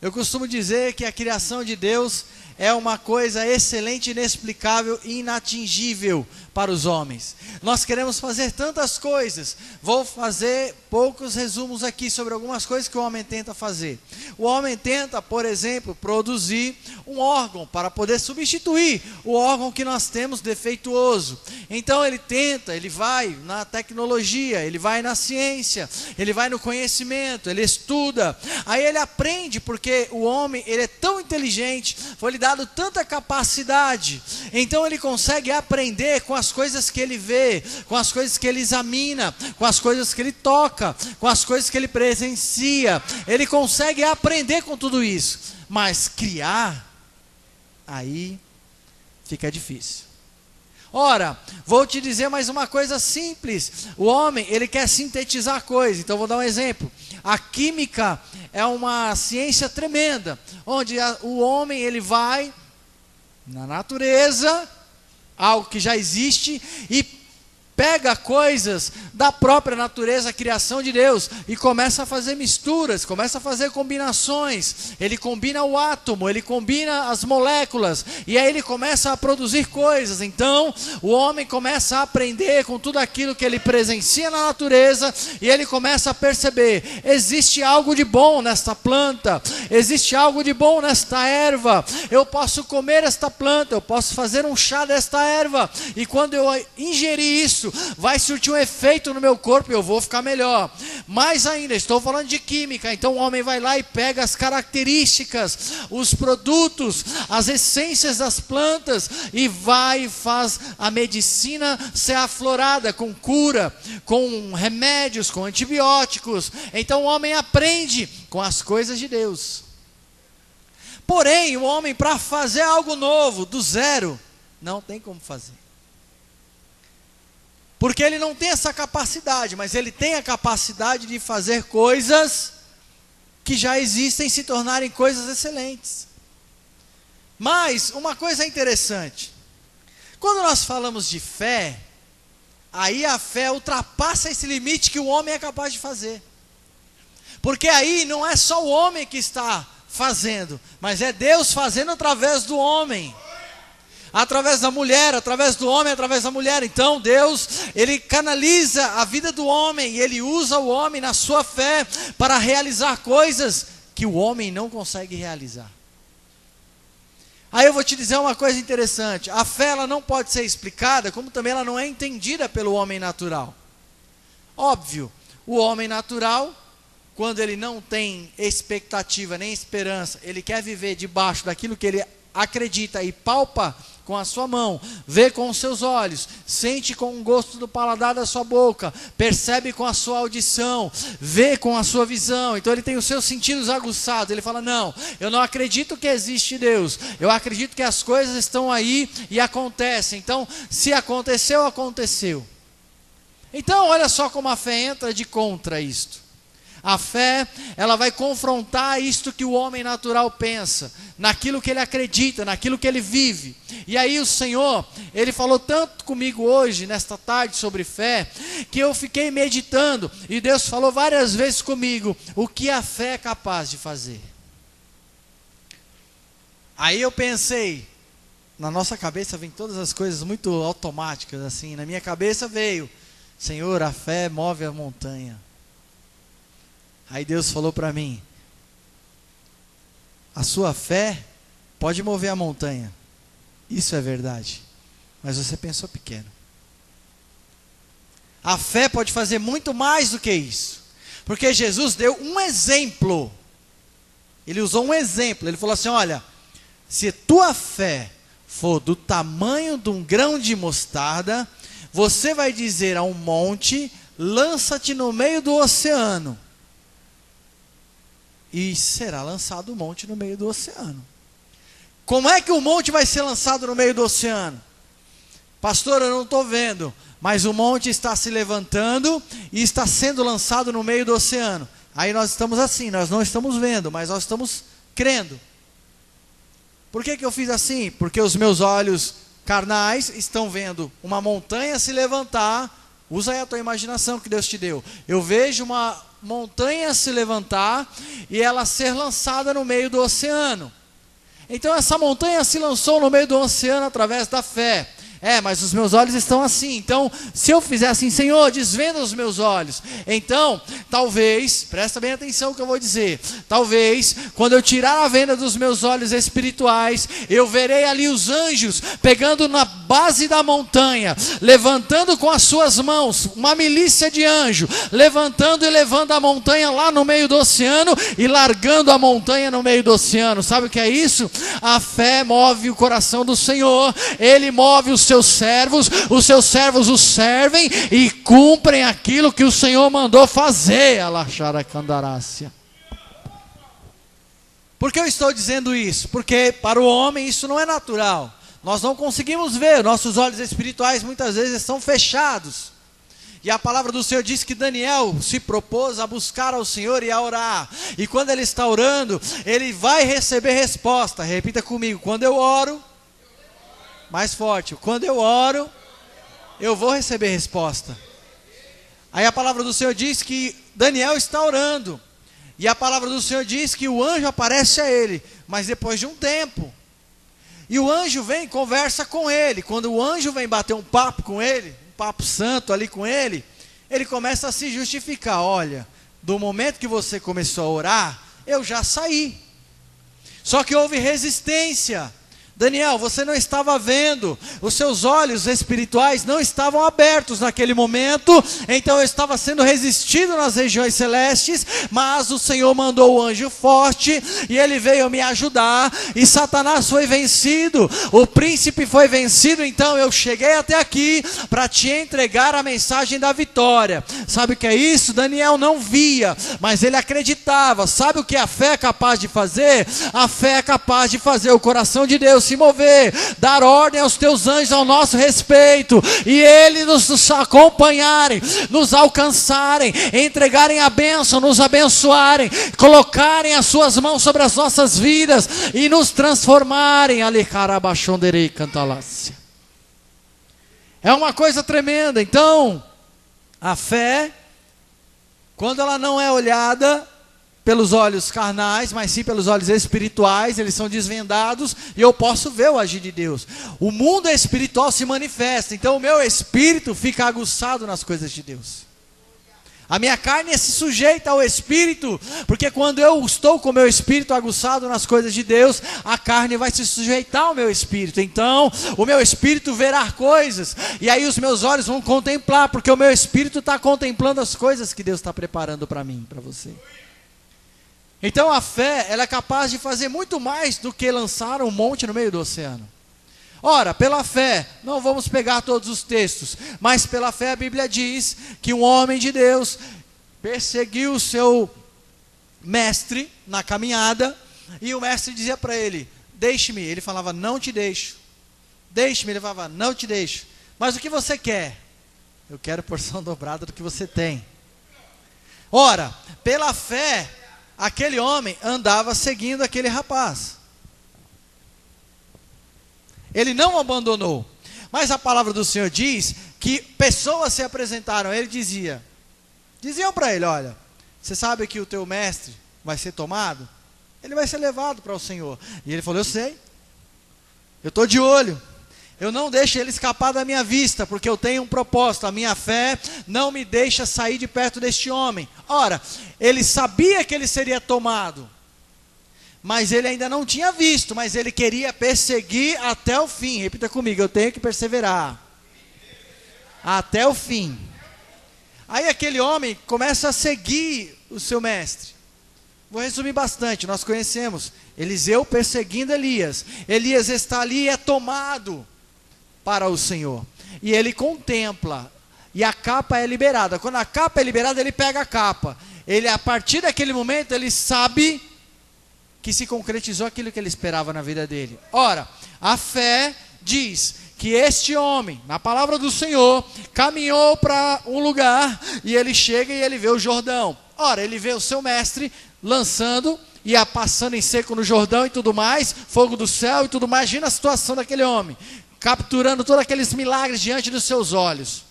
Eu costumo dizer que a criação de Deus é uma coisa excelente, inexplicável e inatingível para os homens. Nós queremos fazer tantas coisas. Vou fazer poucos resumos aqui sobre algumas coisas que o homem tenta fazer. O homem tenta, por exemplo, produzir um órgão para poder substituir o órgão que nós temos defeituoso. Então ele tenta, ele vai na tecnologia, ele vai na ciência, ele vai no conhecimento, ele estuda. Aí ele aprende, porque o homem, ele é tão inteligente, foi lhe dado tanta capacidade, então ele consegue aprender com as coisas que ele vê, com as coisas que ele examina, com as coisas que ele toca, com as coisas que ele presencia. Ele consegue aprender com tudo isso, mas criar, aí fica difícil. Ora, vou te dizer mais uma coisa simples. O homem, ele quer sintetizar coisas. Então vou dar um exemplo. A química é uma ciência tremenda, onde o homem, ele vai na natureza, algo que já existe, e pega coisas da própria natureza, a criação de Deus, e começa a fazer misturas, começa a fazer combinações. Ele combina o átomo, ele combina as moléculas, e aí ele começa a produzir coisas. Então o homem começa a aprender com tudo aquilo que ele presencia na natureza, e ele começa a perceber: existe algo de bom nesta planta, existe algo de bom nesta erva, eu posso comer esta planta, eu posso fazer um chá desta erva, e quando eu ingerir isso, vai surtir um efeito no meu corpo e eu vou ficar melhor. Mais ainda, estou falando de química. Então o homem vai lá e pega as características, os produtos, as essências das plantas, e vai e faz a medicina ser aflorada com cura, com remédios, com antibióticos. Então o homem aprende com as coisas de Deus. Porém, o homem, para fazer algo novo, do zero, não tem como fazer. Porque ele não tem essa capacidade, mas ele tem a capacidade de fazer coisas que já existem se tornarem coisas excelentes. Mas uma coisa interessante: quando nós falamos de fé, aí a fé ultrapassa esse limite que o homem é capaz de fazer. Porque aí não é só o homem que está fazendo, mas é Deus fazendo através do homem. Através da mulher, através do homem, através da mulher. Então Deus, ele canaliza a vida do homem, e ele usa o homem na sua fé para realizar coisas que o homem não consegue realizar. Aí eu vou te dizer uma coisa interessante: a fé, ela não pode ser explicada, como também ela não é entendida pelo homem natural. Óbvio, o homem natural, quando ele não tem expectativa nem esperança, ele quer viver debaixo daquilo que ele acredita e palpa com a sua mão, vê com os seus olhos, sente com o gosto do paladar da sua boca, percebe com a sua audição, vê com a sua visão. Então ele tem os seus sentidos aguçados. Ele fala: não, eu não acredito que existe Deus, eu acredito que as coisas estão aí e acontecem. Então, se aconteceu, aconteceu. Então olha só como a fé entra de contra isto. A fé, ela vai confrontar isto que o homem natural pensa, naquilo que ele acredita, naquilo que ele vive. E aí o Senhor, ele falou tanto comigo hoje, nesta tarde, sobre fé, que eu fiquei meditando, e Deus falou várias vezes comigo o que a fé é capaz de fazer. Aí eu pensei, na nossa cabeça vem todas as coisas muito automáticas assim. Na minha cabeça veio: Senhor, a fé move a montanha. Aí Deus falou para mim: a sua fé pode mover a montanha, isso é verdade, mas você pensou pequeno. A fé pode fazer muito mais do que isso, porque Jesus deu um exemplo. Ele usou um exemplo, ele falou assim: olha, se tua fé for do tamanho de um grão de mostarda, você vai dizer a um monte: lança-te no meio do oceano, e será lançado o monte no meio do oceano. Como é que o monte vai ser lançado no meio do oceano? Pastor, eu não estou vendo, mas o monte está se levantando e está sendo lançado no meio do oceano. Aí nós estamos assim, nós não estamos vendo, mas nós estamos crendo. Por que eu fiz assim? Porque os meus olhos carnais estão vendo uma montanha se levantar. Usa aí a tua imaginação que Deus te deu. Eu vejo uma montanha se levantar e ela ser lançada no meio do oceano. Então essa montanha se lançou no meio do oceano através da fé. Mas os meus olhos estão assim. Então, se eu fizer assim, Senhor, desvenda os meus olhos. Então, talvez, presta bem atenção no que eu vou dizer. Talvez, quando eu tirar a venda dos meus olhos espirituais, eu verei ali os anjos pegando na base da montanha, levantando com as suas mãos, uma milícia de anjos, levantando e levando a montanha lá no meio do oceano e largando a montanha no meio do oceano. Sabe o que é isso? A fé move o coração do Senhor. Ele move os seus servos os servem e cumprem aquilo que o Senhor mandou fazer. Por que eu estou dizendo isso? Porque para o homem isso não é natural. Nós não conseguimos ver, nossos olhos espirituais muitas vezes estão fechados. E a palavra do Senhor diz que Daniel se propôs a buscar ao Senhor e a orar. E quando ele está orando, ele vai receber resposta. Repita comigo: quando eu oro, mais forte, quando eu oro, eu vou receber resposta. Aí a palavra do Senhor diz que Daniel está orando. E a palavra do Senhor diz que o anjo aparece a ele, mas depois de um tempo. E o anjo vem e conversa com ele. Quando o anjo vem bater um papo com ele, um papo santo ali com ele, ele começa a se justificar. Olha, do momento que você começou a orar, eu já saí. Só que houve resistência. Daniel, você não estava vendo, os seus olhos espirituais não estavam abertos naquele momento, então eu estava sendo resistido nas regiões celestes, mas o Senhor mandou o anjo forte, e ele veio me ajudar, e Satanás foi vencido, o príncipe foi vencido, então eu cheguei até aqui, para te entregar a mensagem da vitória. Sabe o que é isso? Daniel não via, mas ele acreditava. Sabe o que a fé é capaz de fazer? A fé é capaz de fazer o coração de Deus se mover, dar ordem aos teus anjos ao nosso respeito, e eles nos acompanharem, nos alcançarem, entregarem a bênção, nos abençoarem, colocarem as suas mãos sobre as nossas vidas e nos transformarem. É uma coisa tremenda. Então, a fé, quando ela não é olhada pelos olhos carnais, mas sim pelos olhos espirituais, eles são desvendados e eu posso ver o agir de Deus. O mundo espiritual se manifesta, então o meu espírito fica aguçado nas coisas de Deus. A minha carne se sujeita ao espírito, porque quando eu estou com o meu espírito aguçado nas coisas de Deus, a carne vai se sujeitar ao meu espírito. Então, o meu espírito verá coisas, e aí os meus olhos vão contemplar, porque o meu espírito está contemplando as coisas que Deus está preparando para mim, para você. Então a fé, ela é capaz de fazer muito mais do que lançar um monte no meio do oceano. Ora, pela fé, não vamos pegar todos os textos, mas pela fé a Bíblia diz que um homem de Deus perseguiu o seu mestre na caminhada, e o mestre dizia para ele: deixe-me. Ele falava: não te deixo. Deixe-me. Ele falava: não te deixo. Mas o que você quer? Eu quero porção dobrada do que você tem. Ora, pela fé, aquele homem andava seguindo aquele rapaz. Ele não abandonou. Mas a palavra do Senhor diz que pessoas se apresentaram. Ele diziam para ele: olha, você sabe que o teu mestre vai ser tomado? Ele vai ser levado para o Senhor. E ele falou: eu sei, eu estou de olho, eu não deixo ele escapar da minha vista, porque eu tenho um propósito. A minha fé não me deixa sair de perto deste homem. Ora, ele sabia que ele seria tomado, mas ele ainda não tinha visto, mas ele queria perseguir até o fim. Repita comigo: eu tenho que perseverar até o fim. Aí aquele homem começa a seguir o seu mestre. Vou resumir bastante. Nós conhecemos Eliseu perseguindo Elias. Elias está ali e é tomado para o Senhor, e ele contempla, e a capa é liberada. Quando a capa é liberada, ele pega a capa. Ele, a partir daquele momento, ele sabe que se concretizou aquilo que ele esperava na vida dele. Ora, a fé diz que este homem, na palavra do Senhor, caminhou para um lugar, e ele chega e ele vê o Jordão. Ora, ele vê o seu mestre lançando, ia passando em seco no Jordão e tudo mais, fogo do céu e tudo mais. Imagina a situação daquele homem, capturando todos aqueles milagres diante dos seus olhos.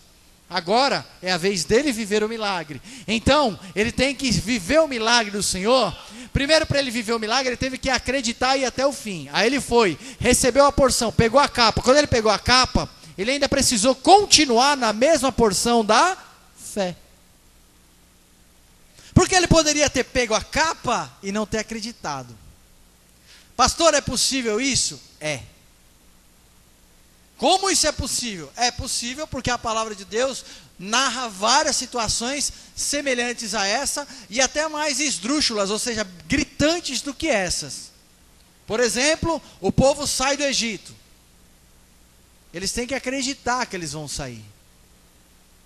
Agora é a vez dele viver o milagre. Então, ele tem que viver o milagre do Senhor. Primeiro, para ele viver o milagre, ele teve que acreditar e ir até o fim. Aí ele foi, recebeu a porção, pegou a capa. Quando ele pegou a capa, ele ainda precisou continuar na mesma porção da fé. Porque ele poderia ter pego a capa e não ter acreditado. Pastor, é possível isso? É. Como isso é possível? É possível porque a palavra de Deus narra várias situações semelhantes a essa e até mais esdrúxulas, ou seja, gritantes do que essas. Por exemplo, o povo sai do Egito. Eles têm que acreditar que eles vão sair.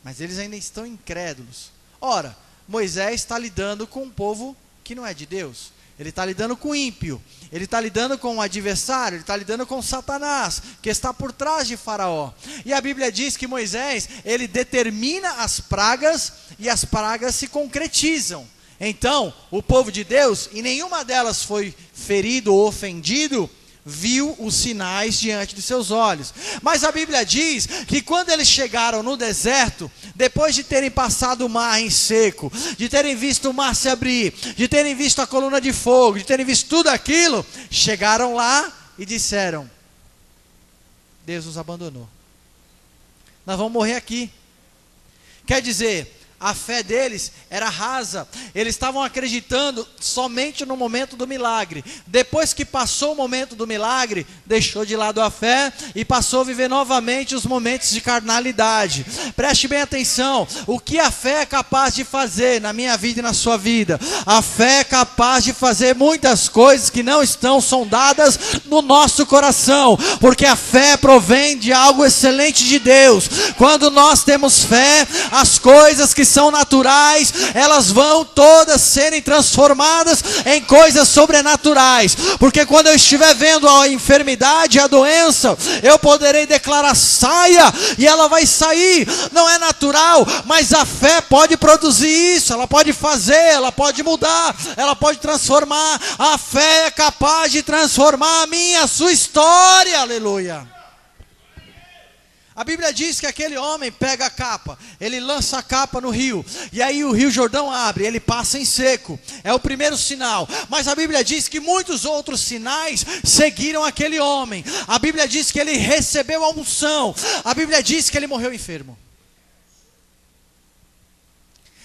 Mas eles ainda estão incrédulos. Ora, Moisés está lidando com um povo que não é de Deus. Ele está lidando com o ímpio, ele está lidando com o adversário, ele está lidando com Satanás, que está por trás de Faraó. E a Bíblia diz que Moisés, ele determina as pragas, e as pragas se concretizam. Então, o povo de Deus, e nenhuma delas foi ferido ou ofendido, viu os sinais diante de seus olhos. Mas a Bíblia diz que quando eles chegaram no deserto, depois de terem passado o mar em seco, de terem visto o mar se abrir, de terem visto a coluna de fogo, de terem visto tudo aquilo, chegaram lá e disseram: Deus nos abandonou, nós vamos morrer aqui. Quer dizer, a fé deles era rasa, eles estavam acreditando somente no momento do milagre. Depois que passou o momento do milagre, deixou de lado a fé e passou a viver novamente os momentos de carnalidade. Preste bem atenção, o que a fé é capaz de fazer na minha vida e na sua vida? A fé é capaz de fazer muitas coisas que não estão sondadas no nosso coração, porque a fé provém de algo excelente de Deus. Quando nós temos fé, as coisas que são naturais, elas vão todas serem transformadas em coisas sobrenaturais, porque quando eu estiver vendo a enfermidade, a doença, eu poderei declarar: saia, e ela vai sair. Não é natural, mas a fé pode produzir isso, ela pode fazer, ela pode mudar, ela pode transformar. A fé é capaz de transformar a minha, a sua história, aleluia. A Bíblia diz que aquele homem pega a capa, ele lança a capa no rio, e aí o rio Jordão abre, ele passa em seco, é o primeiro sinal. Mas a Bíblia diz que muitos outros sinais seguiram aquele homem. A Bíblia diz que ele recebeu a unção, a Bíblia diz que ele morreu enfermo.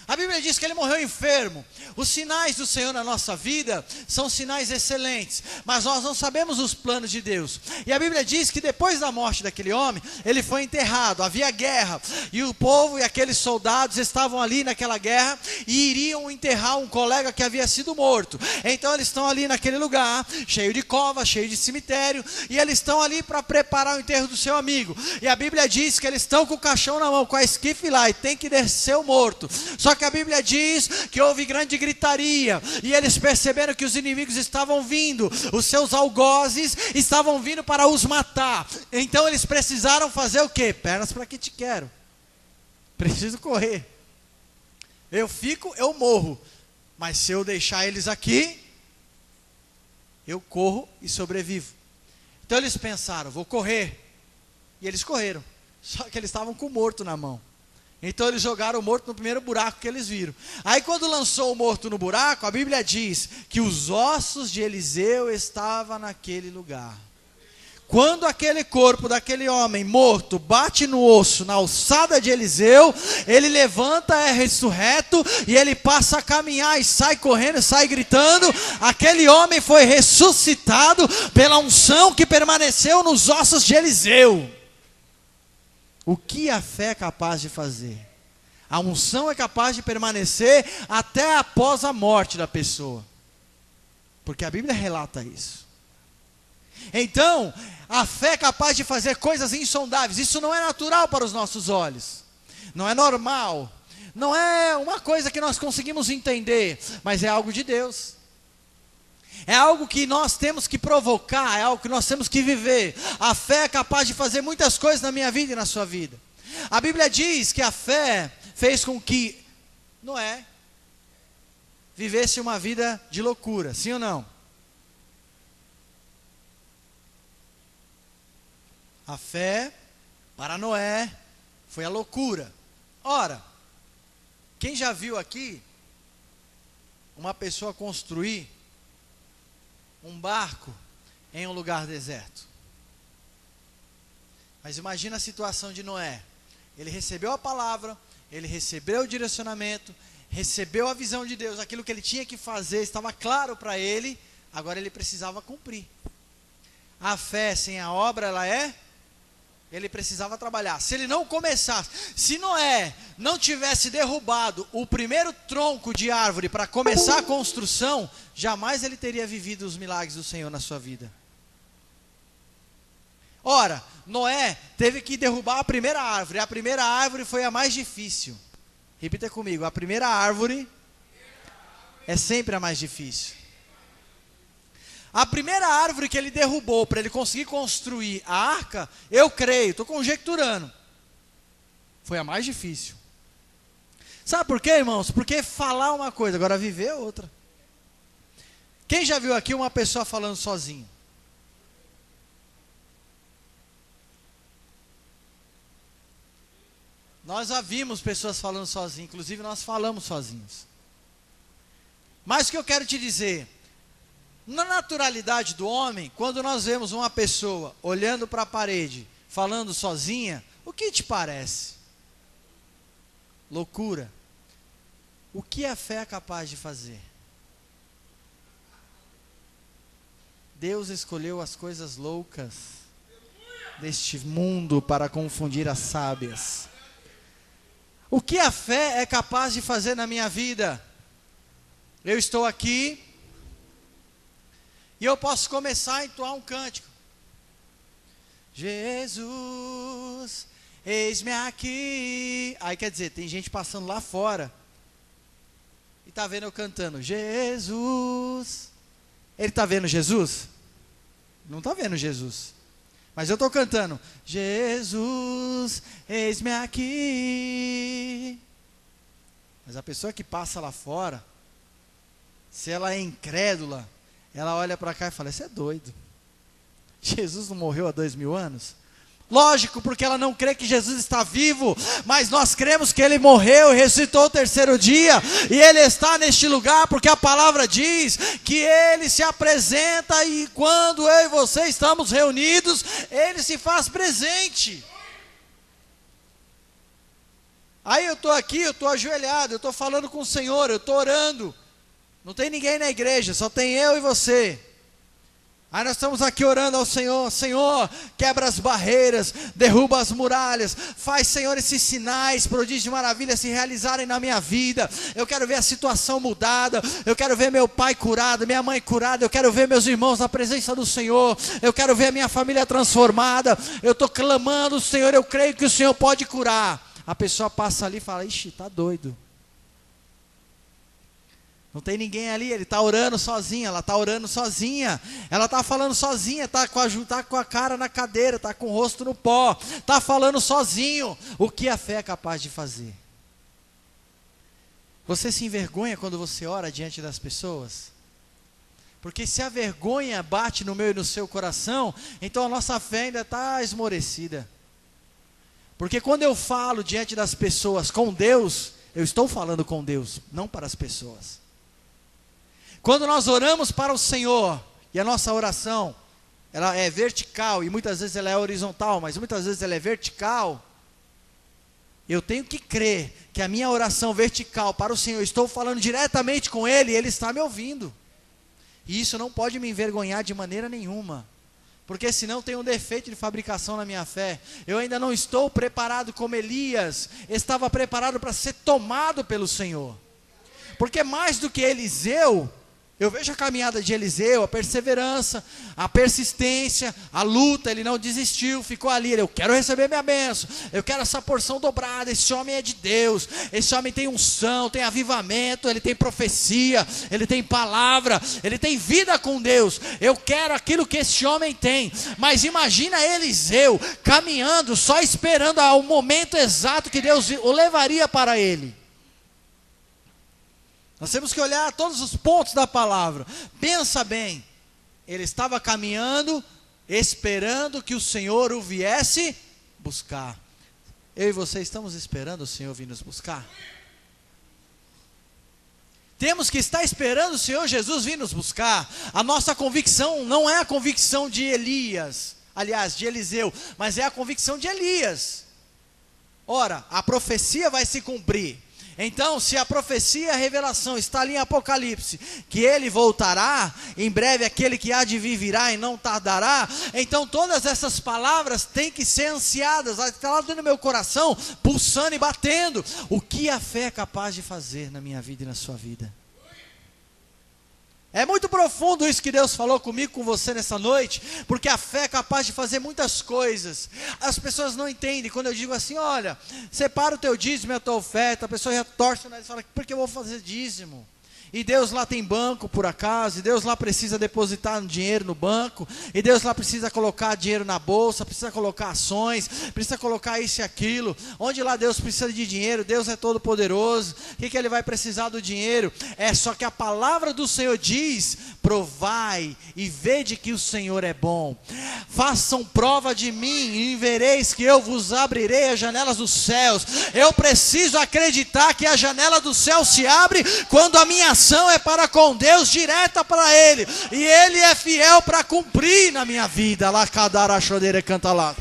A Bíblia diz que ele morreu enfermo. Os sinais do Senhor na nossa vida são sinais excelentes, mas nós não sabemos os planos de Deus. E a Bíblia diz que depois da morte daquele homem, ele foi enterrado, havia guerra, e o povo e aqueles soldados estavam ali naquela guerra, e iriam enterrar um colega que havia sido morto. Então eles estão ali naquele lugar, cheio de cova, cheio de cemitério, e eles estão ali para preparar o enterro do seu amigo. E a Bíblia diz que eles estão com o caixão na mão, com a esquife lá, e tem que descer o morto. Só que a Bíblia diz que houve grande gritaria, e eles perceberam que os inimigos estavam vindo, os seus algozes estavam vindo para os matar. Então eles precisaram fazer o quê? Pernas para que te quero, preciso correr, eu fico, eu morro, mas se eu deixar eles aqui, eu corro e sobrevivo. Então eles pensaram: vou correr, e eles correram, só que eles estavam com o morto na mão. Então eles jogaram o morto no primeiro buraco que eles viram. Aí quando lançou o morto no buraco, a Bíblia diz que os ossos de Eliseu estavam naquele lugar. Quando aquele corpo daquele homem morto bate no osso, na alçada de Eliseu, ele levanta, é ressurreto, e ele passa a caminhar, e sai correndo, sai gritando. Aquele homem foi ressuscitado pela unção que permaneceu nos ossos de Eliseu. O que a fé é capaz de fazer? A unção é capaz de permanecer até após a morte da pessoa, porque a Bíblia relata isso. Então, a fé é capaz de fazer coisas insondáveis. Isso não é natural para os nossos olhos, não é normal, não é uma coisa que nós conseguimos entender, mas é algo de Deus. É algo que nós temos que provocar, é algo que nós temos que viver. A fé é capaz de fazer muitas coisas na minha vida e na sua vida. A Bíblia diz que a fé fez com que Noé vivesse uma vida de loucura, sim ou não? A fé para Noé foi a loucura. Ora, quem já viu aqui uma pessoa construir um barco em um lugar deserto? Mas imagina a situação de Noé. Ele recebeu a palavra, ele recebeu o direcionamento, recebeu a visão de Deus, aquilo que ele tinha que fazer estava claro para ele, agora ele precisava cumprir. A fé sem a obra, ele precisava trabalhar. Se ele não começasse, se Noé não tivesse derrubado o primeiro tronco de árvore para começar a construção, jamais ele teria vivido os milagres do Senhor na sua vida. Ora, Noé teve que derrubar a primeira árvore. A primeira árvore foi a mais difícil. Repita comigo, a primeira árvore é sempre a mais difícil. A primeira árvore que ele derrubou para ele conseguir construir a arca, eu creio, estou conjecturando, foi a mais difícil. Sabe por quê, irmãos? Porque falar uma coisa, agora viver é outra. Quem já viu aqui uma pessoa falando sozinho? Nós já vimos pessoas falando sozinhas, inclusive nós falamos sozinhos. Mas o que eu quero te dizer, na naturalidade do homem, quando nós vemos uma pessoa olhando para a parede, falando sozinha, o que te parece? Loucura. O que a fé é capaz de fazer? Deus escolheu as coisas loucas deste mundo para confundir as sábias. O que a fé é capaz de fazer na minha vida? Eu estou aqui e eu posso começar a entoar um cântico. Jesus, eis-me aqui. Aí quer dizer, tem gente passando lá fora e está vendo eu cantando Jesus. Ele está vendo Jesus? Não está vendo Jesus. Mas eu estou cantando, Jesus, eis-me aqui. Mas a pessoa que passa lá fora, se ela é incrédula, ela olha para cá e fala, você é doido. Jesus não morreu há 2000 anos? Lógico, porque ela não crê que Jesus está vivo, mas nós cremos que Ele morreu e ressuscitou o terceiro dia, e Ele está neste lugar, porque a palavra diz que Ele se apresenta, e quando eu e você estamos reunidos, Ele se faz presente. Aí eu estou aqui, eu estou ajoelhado, eu estou falando com o Senhor, eu estou orando, não tem ninguém na igreja, só tem eu e você. Aí nós estamos aqui orando ao Senhor, Senhor, quebra as barreiras, derruba as muralhas, faz, Senhor, esses sinais, prodígios e maravilhas se realizarem na minha vida. Eu quero ver a situação mudada, eu quero ver meu pai curado, minha mãe curada, eu quero ver meus irmãos na presença do Senhor, eu quero ver a minha família transformada. Eu estou clamando, Senhor, eu creio que o Senhor pode curar. A pessoa passa ali e fala, ixi, está doido. Não tem ninguém ali, ele está orando sozinho, ela está orando sozinha, ela está falando sozinha, está com a cara na cadeira, está com o rosto no pó, está falando sozinho. O que a fé é capaz de fazer? Você se envergonha quando você ora diante das pessoas? Porque se a vergonha bate no meu e no seu coração, então a nossa fé ainda está esmorecida. Porque quando eu falo diante das pessoas com Deus, eu estou falando com Deus, não para as pessoas. Quando nós oramos para o Senhor, e a nossa oração, ela é vertical, e muitas vezes ela é horizontal, mas muitas vezes ela é vertical, eu tenho que crer que a minha oração vertical para o Senhor, eu estou falando diretamente com Ele, e Ele está me ouvindo. E isso não pode me envergonhar de maneira nenhuma, porque senão tem um defeito de fabricação na minha fé. Eu ainda não estou preparado como Elias estava preparado para ser tomado pelo Senhor. Porque mais do que Eliseu, eu vejo a caminhada de Eliseu, a perseverança, a persistência, a luta. Ele não desistiu, ficou ali, eu quero receber minha bênção, eu quero essa porção dobrada. Esse homem é de Deus, esse homem tem unção, tem avivamento, ele tem profecia, ele tem palavra, ele tem vida com Deus. Eu quero aquilo que esse homem tem. Mas imagina Eliseu caminhando, só esperando o momento exato que Deus o levaria para ele. Nós temos que olhar todos os pontos da palavra. Pensa bem, ele estava caminhando, esperando que o Senhor o viesse buscar. Eu e você estamos esperando o Senhor vir nos buscar? Temos que estar esperando o Senhor Jesus vir nos buscar. A nossa convicção não é a convicção de Elias, aliás, de Eliseu, mas é a convicção de Elias. Ora, a profecia vai se cumprir. Então, se a profecia, a revelação está ali em Apocalipse, que ele voltará, em breve aquele que há de vir virá e não tardará, então todas essas palavras têm que ser ansiadas, está lá dentro do meu coração, pulsando e batendo. O que a fé é capaz de fazer na minha vida e na sua vida? É muito profundo isso que Deus falou comigo, com você nessa noite, porque a fé é capaz de fazer muitas coisas. As pessoas não entendem, quando eu digo assim, olha, separa o teu dízimo e a tua oferta, a pessoa já torce o nariz e fala, por que eu vou fazer dízimo? E Deus lá tem banco por acaso, e Deus lá precisa depositar dinheiro no banco, e Deus lá precisa colocar dinheiro na bolsa, precisa colocar ações, precisa colocar isso e aquilo. Onde lá Deus precisa de dinheiro? Deus é todo poderoso. O que ele vai precisar do dinheiro? É só que a palavra do Senhor diz, provai e vede que o Senhor é bom. Façam prova de mim e vereis que eu vos abrirei as janelas dos céus. Eu preciso acreditar que a janela do céu se abre quando a minha ação é para com Deus, direta para Ele, e Ele é fiel para cumprir na minha vida. Lá cadara chodeira canta lá.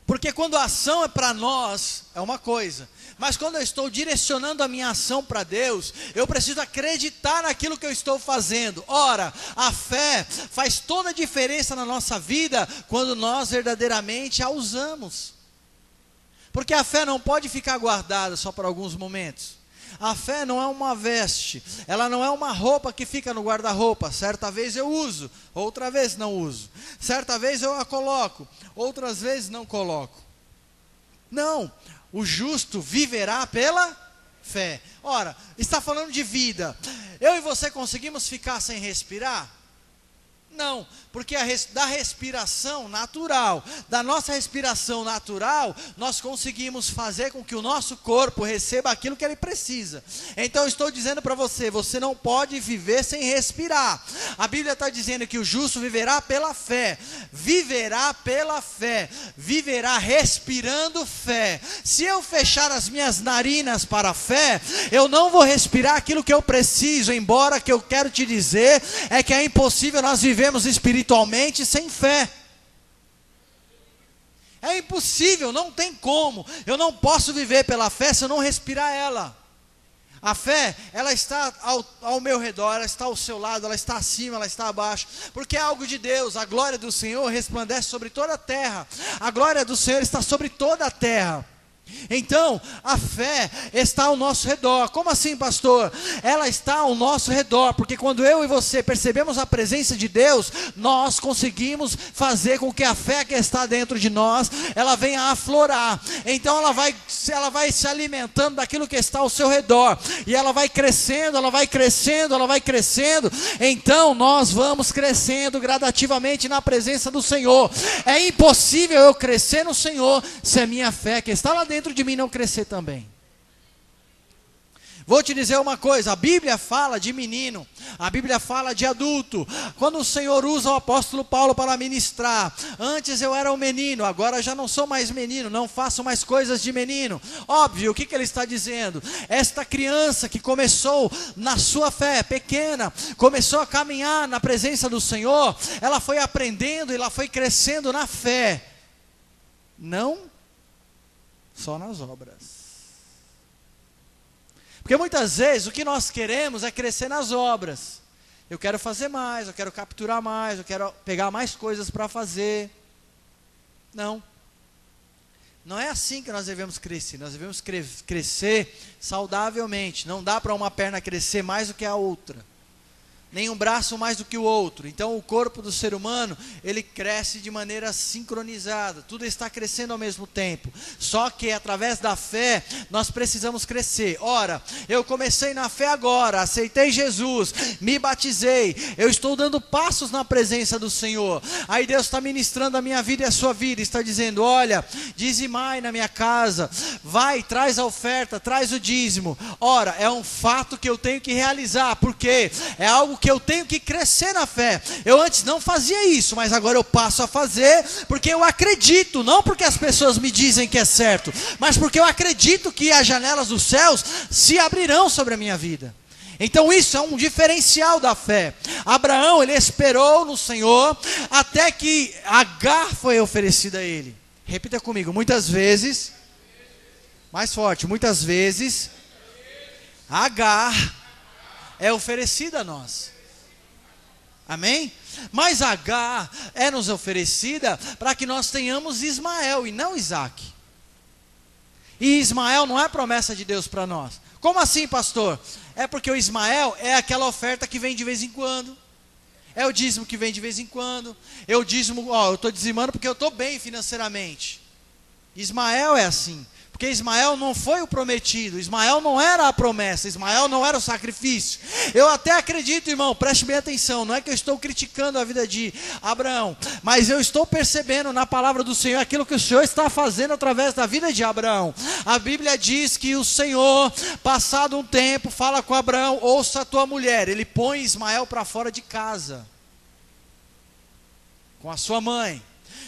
Porque quando a ação é para nós, é uma coisa. Mas quando eu estou direcionando a minha ação para Deus, eu preciso acreditar naquilo que eu estou fazendo. Ora, a fé faz toda a diferença na nossa vida quando nós verdadeiramente a usamos. Porque a fé não pode ficar guardada só por alguns momentos. A fé não é uma veste, ela não é uma roupa que fica no guarda-roupa. Certa vez eu uso, outra vez não uso. Certa vez eu a coloco, outras vezes não coloco. Não, o justo viverá pela fé. Ora, está falando de vida. Eu e você conseguimos ficar sem respirar? Não, porque da respiração natural, da nossa respiração natural, nós conseguimos fazer com que o nosso corpo receba aquilo que ele precisa. Então eu estou dizendo para você, você não pode viver sem respirar. A Bíblia está dizendo que o justo viverá pela fé, viverá respirando fé. Se eu fechar as minhas narinas para a fé, eu não vou respirar aquilo que eu preciso, embora que eu quero te dizer, é que é impossível nós vivermos espiritualmente sem fé. É impossível, não tem como. Eu não posso viver pela fé se eu não respirar ela. A fé, ela está ao meu redor, ela está ao seu lado, ela está acima, ela está abaixo, porque é algo de Deus. A glória do Senhor resplandece sobre toda a terra. A glória do Senhor está sobre toda a terra. Então, a fé está ao nosso redor. Como assim, pastor? Ela está ao nosso redor, porque quando eu e você percebemos a presença de Deus, nós conseguimos fazer com que a fé que está dentro de nós, ela venha a aflorar. Então ela vai se alimentando daquilo que está ao seu redor, e ela vai crescendo, ela vai crescendo, ela vai crescendo. Então nós vamos crescendo gradativamente na presença do Senhor. É impossível eu crescer no Senhor se a minha fé que está lá dentro de mim não crescer também. Vou te dizer uma coisa, a Bíblia fala de menino, a Bíblia fala de adulto. Quando o Senhor usa o apóstolo Paulo para ministrar, antes eu era um menino, agora já não sou mais menino, não faço mais coisas de menino. Óbvio, o que ele está dizendo? Esta criança que começou na sua fé pequena, começou a caminhar na presença do Senhor, ela foi aprendendo e ela foi crescendo na fé, não só nas obras. Porque muitas vezes o que nós queremos é crescer nas obras. Eu quero fazer mais, eu quero capturar mais, eu quero pegar mais coisas para fazer. Não. Não é assim que nós devemos crescer. Nós devemos crescer saudavelmente. Não dá para uma perna crescer mais do que a outra. nenhum braço mais do que o outro. Então o corpo do ser humano, ele cresce de maneira sincronizada, tudo está crescendo ao mesmo tempo, só que através da fé, nós precisamos crescer. Ora, eu comecei na fé agora, aceitei Jesus, me batizei, eu estou dando passos na presença do Senhor, aí Deus está ministrando a minha vida e a sua vida, está dizendo, olha, dizimai na minha casa, vai, traz a oferta, traz o dízimo. Ora, é um fato que eu tenho que realizar, porque é algo que eu tenho que crescer na fé. Eu antes não fazia isso, mas agora eu passo a fazer, porque eu acredito, não porque as pessoas me dizem que é certo, mas porque eu acredito que as janelas dos céus se abrirão sobre a minha vida. Então isso é um diferencial da fé. Abraão, ele esperou no Senhor, até que Agar foi oferecida a ele. Repita comigo, muitas vezes, mais forte, muitas vezes, Agar é oferecida a nós. Amém? Mas Agar é nos oferecida para que nós tenhamos Ismael e não Isaac. E Ismael não é promessa de Deus para nós. Como assim, pastor? É porque o Ismael é aquela oferta que vem de vez em quando. É o dízimo que vem de vez em quando. Eu estou dizimando porque eu estou bem financeiramente. Ismael é assim. Porque Ismael não foi o prometido, Ismael não era a promessa, Ismael não era o sacrifício. Eu até acredito, irmão, preste bem atenção, não é que eu estou criticando a vida de Abraão, mas eu estou percebendo na palavra do Senhor aquilo que o Senhor está fazendo através da vida de Abraão. A Bíblia diz que o Senhor, passado um tempo, fala com Abraão, ouça a tua mulher, ele põe Ismael para fora de casa, com a sua mãe.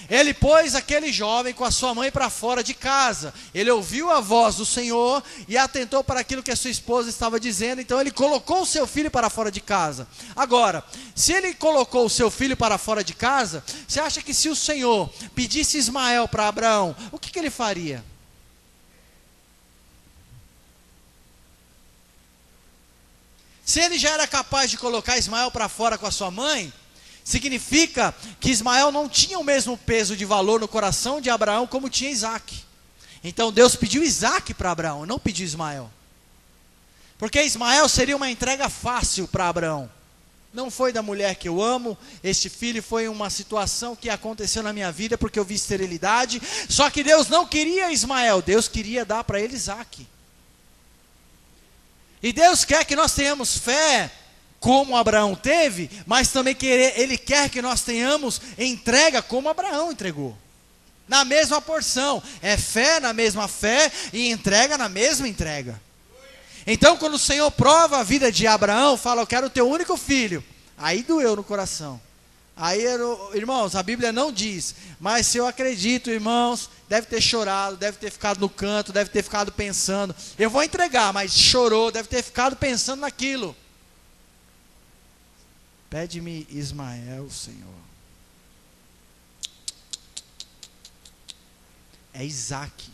Ele pôs aquele jovem com a sua mãe para fora de casa. Ele ouviu a voz do Senhor e atentou para aquilo que a sua esposa estava dizendo. Então ele colocou o seu filho para fora de casa. Agora, se ele colocou o seu filho para fora de casa, você acha que se o Senhor pedisse Ismael para Abraão, o que ele faria? Se ele já era capaz de colocar Ismael para fora com a sua mãe, significa que Ismael não tinha o mesmo peso de valor no coração de Abraão como tinha Isaac. Então Deus pediu Isaac para Abraão, não pediu Ismael. Porque Ismael seria uma entrega fácil para Abraão. Não foi da mulher que eu amo, este filho foi uma situação que aconteceu na minha vida porque eu vi esterilidade. Só que Deus não queria Ismael, Deus queria dar para ele Isaac. E Deus quer que nós tenhamos fé, como Abraão teve, mas também Ele quer que nós tenhamos entrega como Abraão entregou. Na mesma porção, é fé na mesma fé e entrega na mesma entrega. Então quando o Senhor prova a vida de Abraão, fala, eu quero o teu único filho. Aí doeu no coração. Aí, irmãos, a Bíblia não diz, mas se eu acredito, irmãos, deve ter chorado, deve ter ficado no canto, deve ter ficado pensando, eu vou entregar, mas chorou, deve ter ficado pensando naquilo. Pede-me Ismael, Senhor. É Isaac.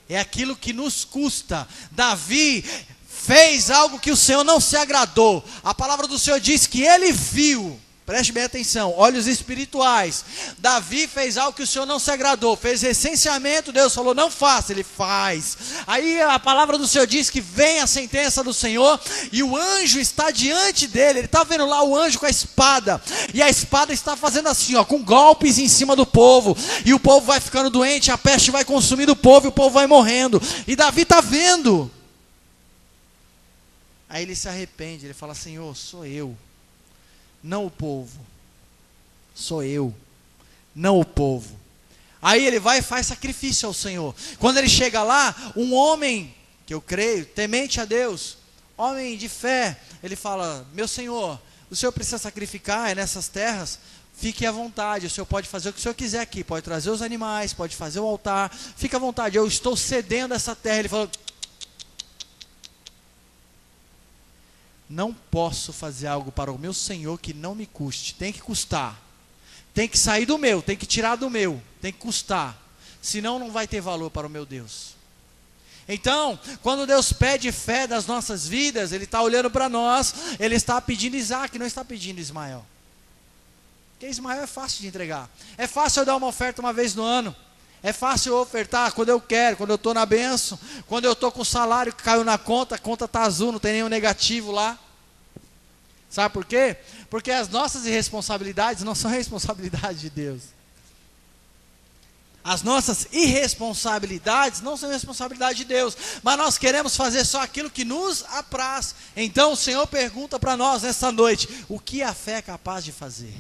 É aquilo que nos custa. Davi fez algo que o Senhor não se agradou. A palavra do Senhor diz que ele viu. Preste bem atenção, olhos espirituais. Davi fez algo que o Senhor não se agradou, fez recenseamento, Deus falou, não faça, ele faz. Aí a palavra do Senhor diz que vem a sentença do Senhor, e o anjo está diante dele, ele está vendo lá o anjo com a espada, e a espada está fazendo assim, ó, com golpes em cima do povo, e o povo vai ficando doente, a peste vai consumindo o povo, e o povo vai morrendo, e Davi está vendo. Aí ele se arrepende, ele fala, Senhor, sou eu. Não o povo, sou eu, não o povo. Aí ele vai e faz sacrifício ao Senhor. Quando ele chega lá, um homem, que eu creio, temente a Deus, homem de fé, ele fala, meu Senhor, o Senhor precisa sacrificar, é nessas terras, fique à vontade, o Senhor pode fazer o que o Senhor quiser aqui, pode trazer os animais, pode fazer o altar, fique à vontade, eu estou cedendo essa terra. Ele falou, não posso fazer algo para o meu Senhor que não me custe. Tem que custar. Tem que sair do meu, tem que tirar do meu, tem que custar. Senão não vai ter valor para o meu Deus. Então, quando Deus pede fé das nossas vidas, Ele está olhando para nós, Ele está pedindo Isaac, não está pedindo Ismael. Porque Ismael é fácil de entregar. É fácil eu dar uma oferta uma vez no ano. É fácil eu ofertar quando eu quero, quando eu estou na bênção, quando eu estou com o salário que caiu na conta, a conta está azul, não tem nenhum negativo lá. Sabe por quê? Porque as nossas irresponsabilidades não são responsabilidade de Deus. As nossas irresponsabilidades não são responsabilidade de Deus, mas nós queremos fazer só aquilo que nos apraz. Então o Senhor pergunta para nós nessa noite: o que a fé é capaz de fazer?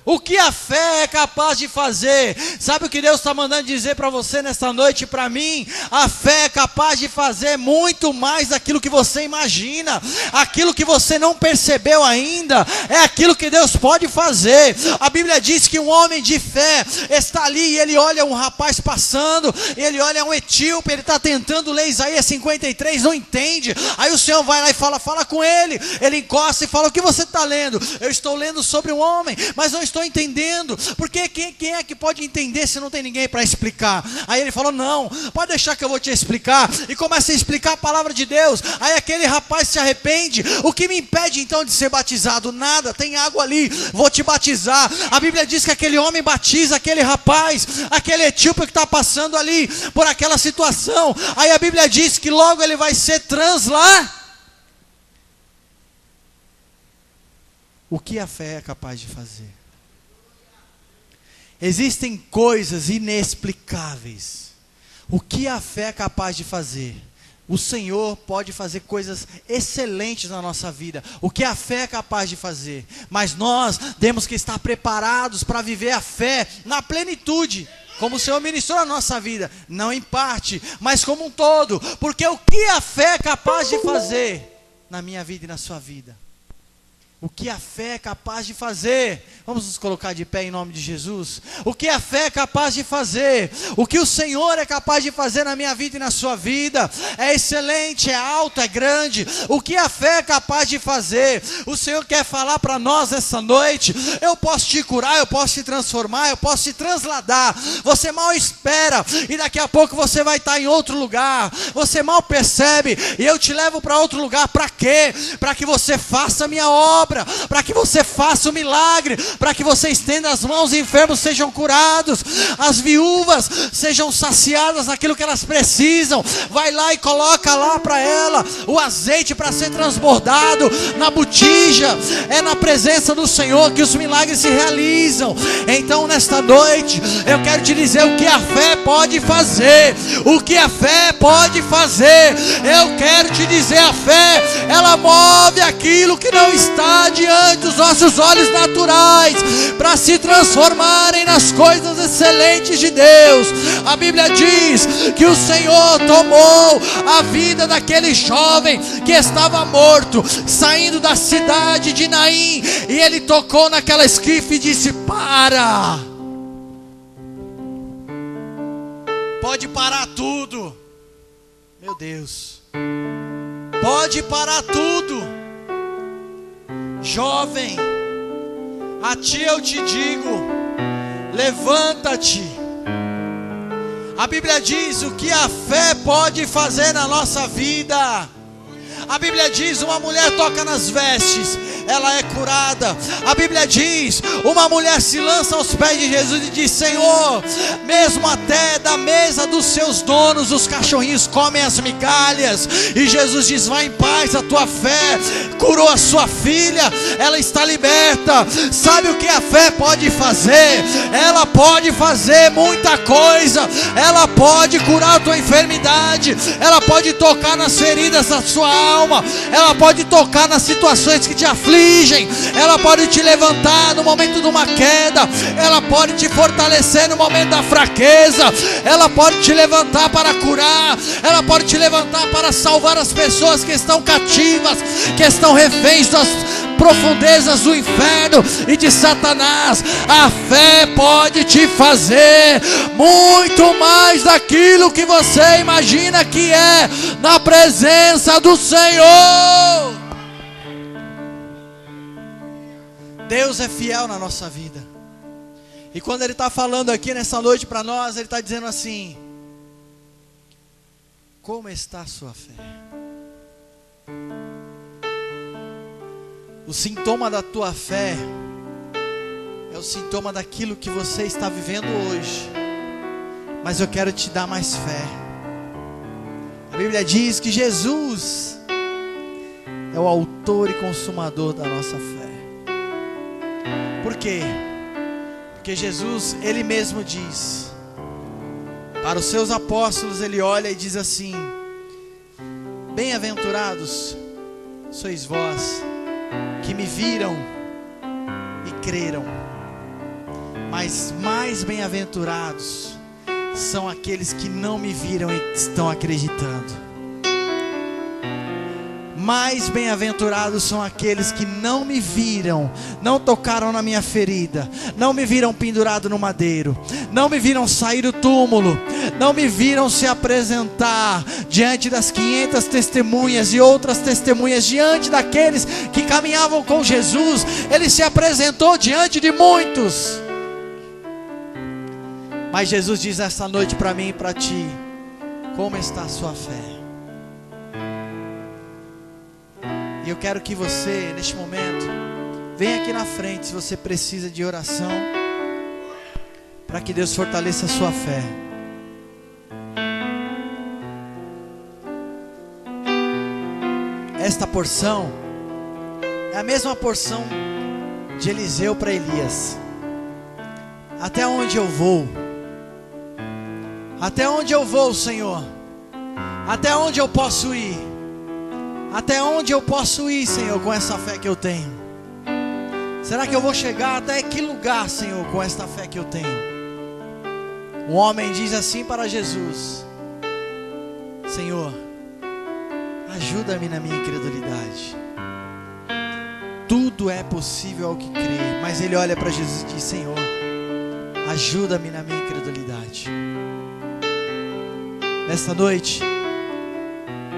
O que a fé é capaz de fazer? Sabe o que Deus está mandando dizer para você nessa noite e para mim? A fé é capaz de fazer muito mais daquilo que você imagina. Aquilo que você não percebeu ainda, é aquilo que Deus pode fazer. A Bíblia diz que um homem de fé está ali e ele olha um rapaz passando, ele olha um etíope, ele está tentando ler Isaías 53, não entende. Aí o Senhor vai lá e fala com ele. Ele encosta e fala: o que você está lendo? Eu estou lendo sobre um homem, mas não estou entendendo, porque quem é que pode entender se não tem ninguém para explicar? Aí ele falou: não, pode deixar que eu vou te explicar, e começa a explicar a palavra de Deus. Aí aquele rapaz se arrepende. O que me impede então de ser batizado? Nada, tem água ali, vou te batizar. A Bíblia diz que aquele homem batiza aquele rapaz, aquele etíope que está passando ali por aquela situação. Aí a Bíblia diz que logo ele vai ser transladado. O que a fé é capaz de fazer? Existem coisas inexplicáveis. O que a fé é capaz de fazer? O Senhor pode fazer coisas excelentes na nossa vida. O que a fé é capaz de fazer? Mas nós temos que estar preparados para viver a fé na plenitude, como o Senhor ministrou na nossa vida. Não em parte, mas como um todo. Porque o que a fé é capaz de fazer na minha vida e na sua vida? O que a fé é capaz de fazer? Vamos nos colocar de pé em nome de Jesus. O que a fé é capaz de fazer? O que o Senhor é capaz de fazer na minha vida e na sua vida? É excelente, é alto, é grande. O que a fé é capaz de fazer? O Senhor quer falar para nós essa noite: eu posso te curar, eu posso te transformar, eu posso te transladar. Você mal espera e daqui a pouco você vai estar em outro lugar. Você mal percebe e eu te levo para outro lugar. Para quê? Para que você faça a minha obra, para que você faça o milagre, para que você estenda as mãos e enfermos sejam curados, as viúvas sejam saciadas naquilo que elas precisam. Vai lá e coloca lá para ela o azeite para ser transbordado na botija. É na presença do Senhor que os milagres se realizam. Então nesta noite eu quero te dizer o que a fé pode fazer. O que a fé pode fazer? Eu quero te dizer, a fé, ela move aquilo que não está diante dos nossos olhos naturais, para se transformarem nas coisas excelentes de Deus. A Bíblia diz que o Senhor tomou a vida daquele jovem que estava morto, saindo da cidade de Naim, e ele tocou naquela esquife e disse: para, pode parar tudo. Meu Deus, pode parar tudo. Jovem, a ti eu te digo, levanta-te. A Bíblia diz o que a fé pode fazer na nossa vida. A Bíblia diz: uma mulher toca nas vestes, ela é curada. A Bíblia diz: uma mulher se lança aos pés de Jesus e diz: Senhor, mesmo até da mesa dos seus donos os cachorrinhos comem as migalhas. E Jesus diz: vai em paz, a tua fé curou a sua filha, ela está liberta. Sabe o que a fé pode fazer? Ela pode fazer muita coisa. Ela pode curar a tua enfermidade, ela pode tocar nas feridas da sua alma, ela pode tocar nas situações que te afligem, ela pode te levantar no momento de uma queda, ela pode te fortalecer no momento da fraqueza, ela pode te levantar para curar, ela pode te levantar para salvar as pessoas que estão cativas, que estão reféns das profundezas do inferno e de Satanás. A fé pode te fazer muito mais daquilo que você imagina que é, na presença do Senhor. Deus é fiel na nossa vida. E quando Ele está falando aqui nessa noite para nós, Ele está dizendo assim: como está a sua fé? O sintoma da tua fé é o sintoma daquilo que você está vivendo hoje. Mas eu quero te dar mais fé. A Bíblia diz que Jesus é o autor autor e consumador da nossa fé. Por quê? Porque Jesus, Ele mesmo diz, para os seus apóstolos, Ele olha e diz assim: bem-aventurados sois vós que me viram e creram, mas mais bem-aventurados são aqueles que não me viram e estão acreditando. Mais bem-aventurados são aqueles que não me viram, não tocaram na minha ferida, não me viram pendurado no madeiro, não me viram sair do túmulo, não me viram se apresentar diante das 500 testemunhas e outras testemunhas, diante daqueles que caminhavam com Jesus. Ele se apresentou diante de muitos. Mas Jesus diz esta noite para mim e para ti: como está a sua fé? E eu quero que você, neste momento, venha aqui na frente se você precisa de oração, para que Deus fortaleça a sua fé. Esta porção é a mesma porção de Eliseu para Elias. Até onde eu vou? Até onde eu vou, Senhor? Até onde eu posso ir? Até onde eu posso ir, Senhor, com essa fé que eu tenho? Será que eu vou chegar até que lugar, Senhor, com esta fé que eu tenho? Um homem diz assim para Jesus: Senhor, ajuda-me na minha incredulidade. Tudo é possível ao que crê. Mas ele olha para Jesus e diz: Senhor, ajuda-me na minha incredulidade. Nesta noite,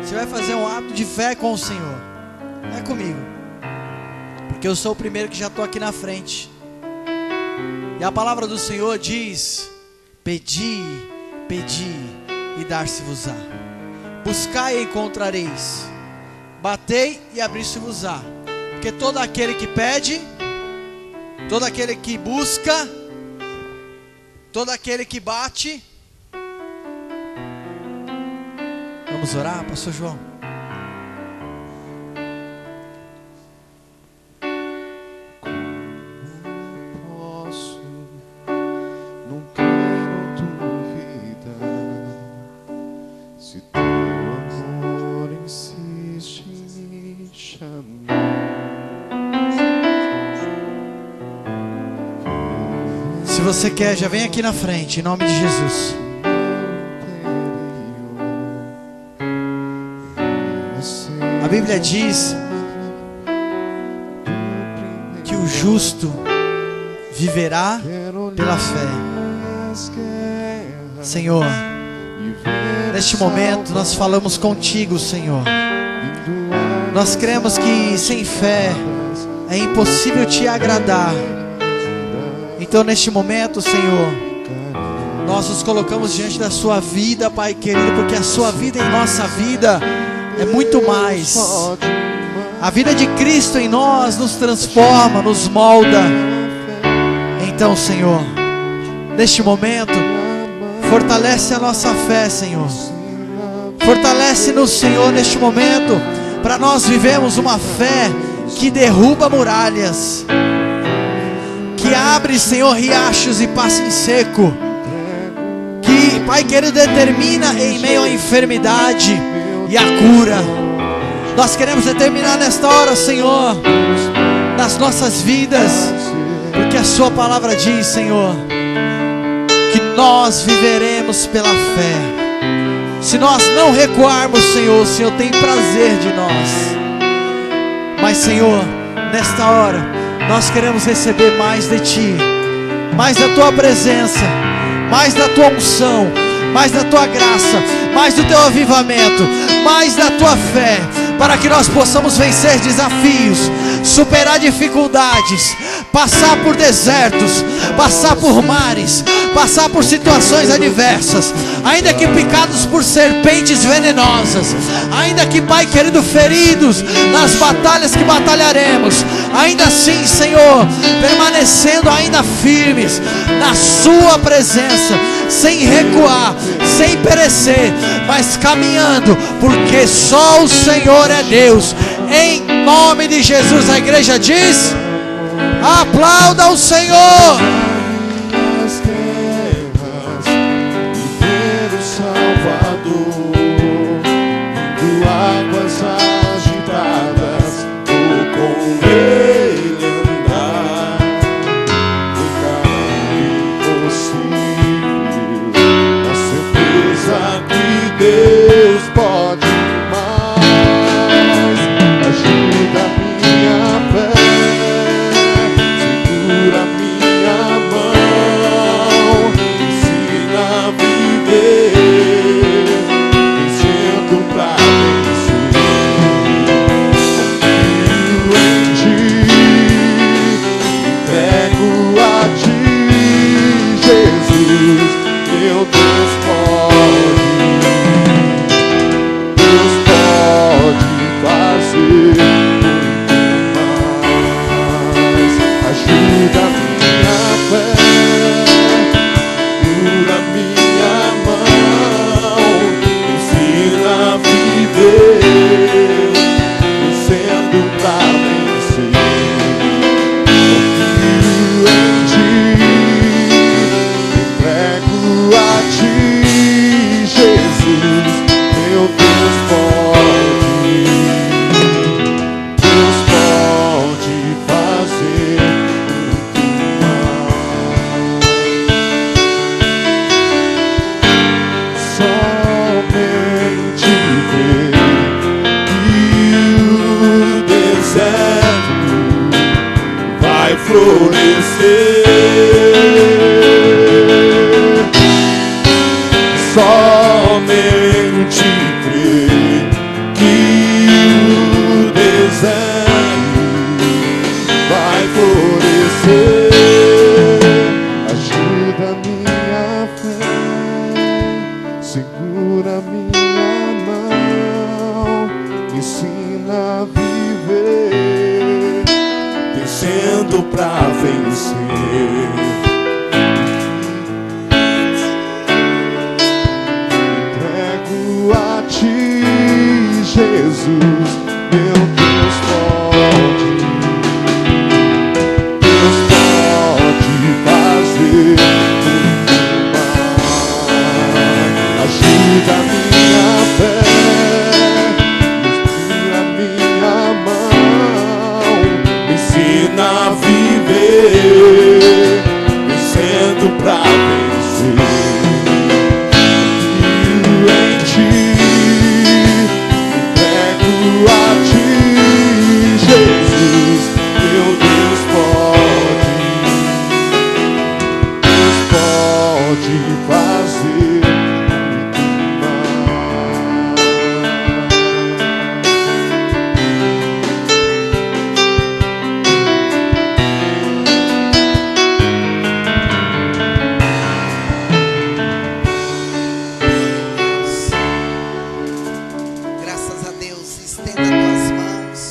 você vai fazer um ato de fé com o Senhor. Não é comigo, porque eu sou o primeiro que já estou aqui na frente. E a palavra do Senhor diz: pedi, pedi e dar-se-vos-á. Buscai e encontrareis. Batei e abrir-se-vos-á. Porque todo aquele que pede, todo aquele que busca, todo aquele que bate. Vamos orar, pastor João? Como posso não quero duvidar, se teu amor insiste em me chamar. Se você quer, já vem aqui na frente, em nome de Jesus. A Bíblia diz que o justo viverá pela fé. Senhor, neste momento nós falamos contigo, Senhor. Nós cremos que sem fé é impossível te agradar. Então neste momento, Senhor, nós nos colocamos diante da sua vida, Pai querido, porque a sua vida em nossa vida é muito mais. A vida de Cristo em nós nos transforma, nos molda. Então, Senhor, neste momento, fortalece a nossa fé, Senhor. Fortalece-nos, Senhor, neste momento, para nós vivermos uma fé que derruba muralhas, que abre, Senhor, riachos e passa em seco, que, Pai querido, determina em meio à enfermidade e a cura. Nós queremos determinar nesta hora, Senhor, nas nossas vidas, porque a sua palavra diz, Senhor, que nós viveremos pela fé. Se nós não recuarmos, Senhor, o Senhor tem prazer de nós. Mas, Senhor, nesta hora nós queremos receber mais de Ti, mais da Tua presença, mais da Tua unção, mais da Tua graça, mais do Teu avivamento, mais da Tua fé, para que nós possamos vencer desafios, superar dificuldades, passar por desertos, passar por mares, passar por situações adversas, ainda que picados por serpentes venenosas, ainda que, Pai querido, feridos nas batalhas que batalharemos, ainda assim, Senhor, permanecendo ainda firmes na Sua presença, sem recuar, sem perecer, mas caminhando, porque só o Senhor é Deus. em nome de Jesus. A igreja diz: aplauda o Senhor. As terras e ver o Salvador, vindo águas agitadas, vou com Ele andar, em caminho impossível, a certeza que Deus pode mais. Ajuda minha fé, segura minha mão, ensina a viver, vencendo pra vencer. Confio em ti, entrego a ti, Jesus, meu Deus pode fazer muito mais. Ajuda minha fé, cura minha mão, ensina a viver, vencendo pra vencer. Confio em ti, entrego a ti, Jesus, meu Deus pode fazer muito mais. Somente ver que o deserto vai florescer. Somente crer que o deserto vai florescer. Ajuda minha fé, segura minha mão, ensina a viver, vencendo pra vencer. Entrego a ti, Jesus, meu Deus pode. Deus pode fazer muito mais. Ajuda minha fé, segura minha mão, me ensina a viver, vencendo pra vencer. Confio em ti, entrego a ti, Jesus, meu Deus pode fazer muito Graças a Deus, estenda tuas mãos.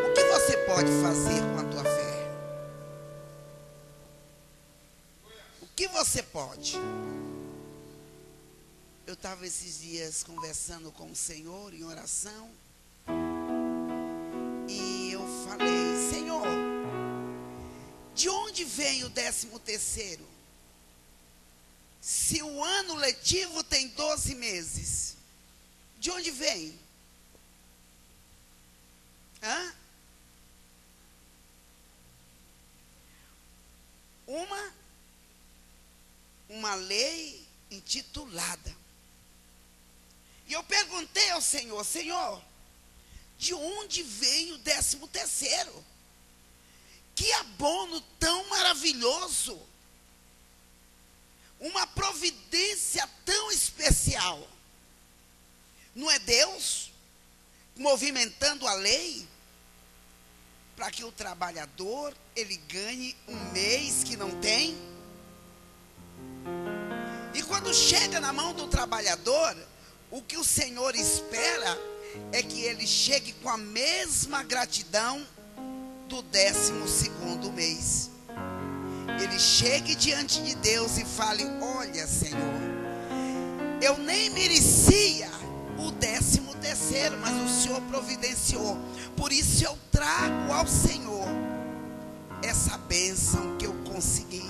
O que você pode fazer com a tua fé? O que você pode? Eu estava esses dias conversando com o Senhor em oração e eu falei: Senhor, de onde vem o 13º? Se o ano letivo tem 12 meses, de onde vem? Hã? Uma lei intitulada. E eu perguntei ao Senhor: Senhor, de onde vem o 13º? Que abono tão maravilhoso! Uma providência tão especial. Não é Deus movimentando a lei para que o trabalhador ele ganhe um mês que não tem? E quando chega na mão do trabalhador, o que o Senhor espera é que ele chegue com a mesma gratidão do 12º mês. Ele chegue diante de Deus e fale: olha, Senhor, eu nem merecia o 13º. terceiro, mas o Senhor providenciou. Por isso eu trago ao Senhor essa bênção que eu consegui.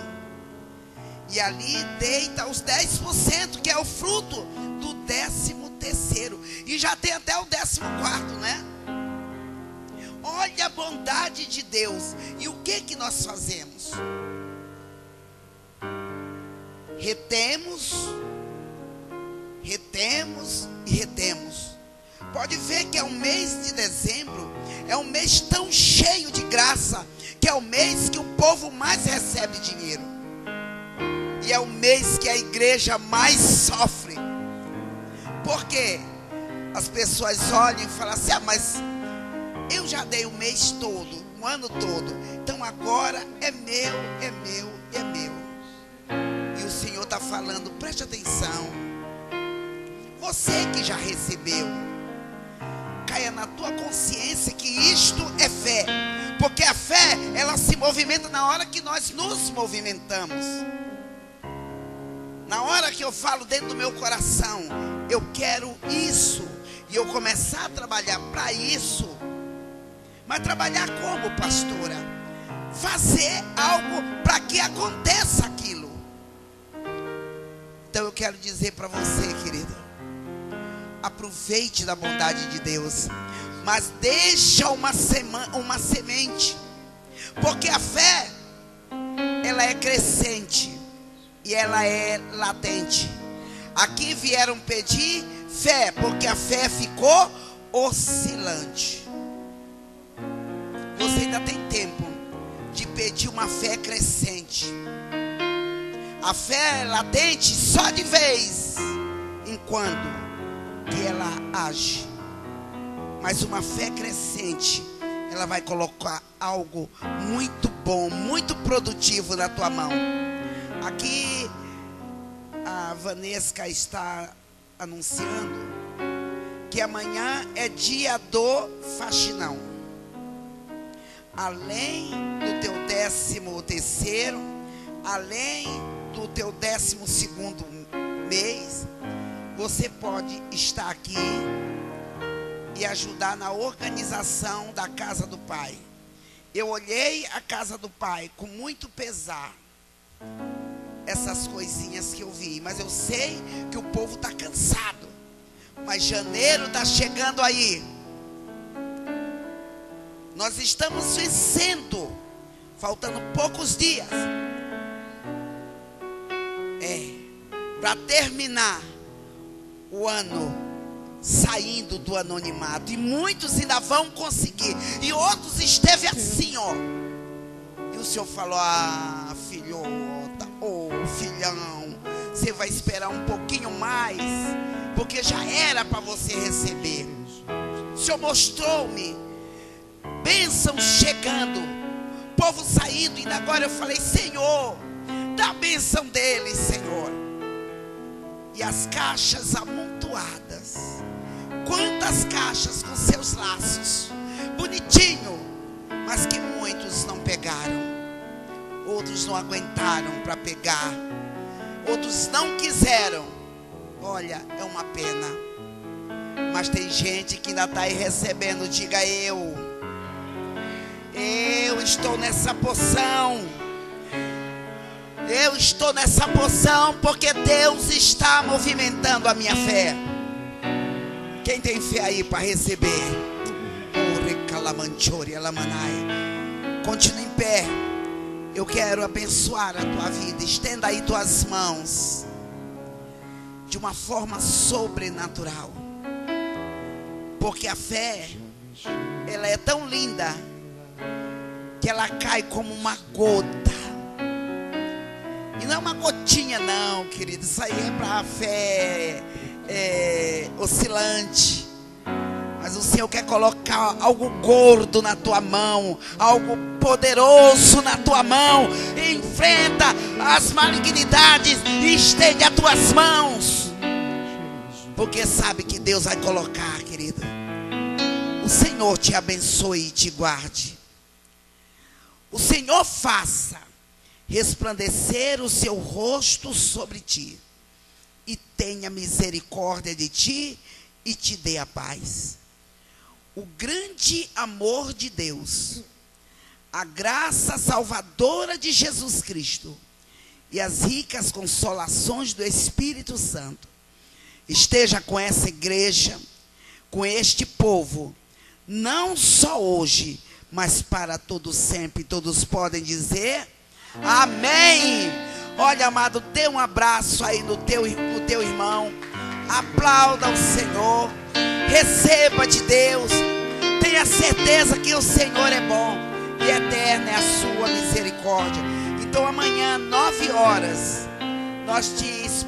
E ali deita os 10%, que é o fruto do 13º. E já tem até o 14º, né? Olha a bondade de Deus. E o que nós fazemos? Retemos e retemos. Pode ver que é o mês de dezembro, é um mês tão cheio de graça, que é o mês que o povo mais recebe dinheiro. E é o mês que a igreja mais sofre. Porque as pessoas olham e falam assim: ah, mas eu já dei o mês todo, o ano todo, então agora é meu, é meu, é meu. E o Senhor está falando, preste atenção. Você que já recebeu, caia na tua consciência que isto é fé. Porque a fé, ela se movimenta na hora que nós nos movimentamos. Na hora que eu falo dentro do meu coração, eu quero isso, e eu começar a trabalhar para isso. Mas trabalhar como, pastora? Fazer algo para que aconteça aquilo. Então eu quero dizer para você, querida, aproveite da bondade de Deus, mas deixa uma semente. Porque a fé, ela é crescente e ela é latente. Aqui vieram pedir fé, porque a fé ficou oscilante. Você ainda tem tempo de pedir uma fé crescente. A fé latente só de vez em quando que ela age. Mas uma fé crescente, ela vai colocar algo muito bom, muito produtivo na tua mão. Aqui a Vanesca está anunciando que amanhã é dia do faxinão. Além do teu 13º, além do teu 12º mês, você pode estar aqui e ajudar na organização da casa do Pai. Eu olhei a casa do Pai com muito pesar, essas coisinhas que eu vi, mas eu sei que o povo está cansado. Mas janeiro está chegando aí. Nós estamos vencendo, faltando poucos dias. Para terminar o ano, saindo do anonimato. E muitos ainda vão conseguir. E outros esteve assim, ó. E o Senhor falou: ah, filhota, filhão, você vai esperar um pouquinho mais, porque já era para você receber. O Senhor mostrou-me bênçãos chegando, povo saindo. E agora eu falei: Senhor, dá a bênção deles, Senhor. E as caixas amontoadas. Quantas caixas com seus laços, bonitinho, mas que muitos não pegaram. Outros não aguentaram para pegar. Outros não quiseram. Olha, é uma pena. Mas tem gente que ainda está aí recebendo. Diga: eu estou nessa porção. Eu estou nessa porção porque Deus está movimentando a minha fé. Quem tem fé aí para receber? Continue em pé. Eu quero abençoar a tua vida. Estenda aí tuas mãos de uma forma sobrenatural. Porque a fé, ela é tão linda que ela cai como uma gota. E não é uma gotinha não, querido. Isso aí é para a fé oscilante. Mas o Senhor quer colocar algo gordo na tua mão, algo poderoso na tua mão. Enfrenta as malignidades e estende as tuas mãos, porque sabe que Deus vai colocar, querido. O Senhor te abençoe e te guarde. O Senhor faça resplandecer o seu rosto sobre ti e tenha misericórdia de ti e te dê a paz. O grande amor de Deus, a graça salvadora de Jesus Cristo e as ricas consolações do Espírito Santo esteja com essa igreja, com este povo, não só hoje, mas para todo sempre. Todos podem dizer amém. Olha, amado, dê um abraço aí no teu irmão, aplauda o Senhor, receba de Deus, tenha certeza que o Senhor é bom e eterna é a sua misericórdia. Então amanhã, 9 horas, nós te esperamos.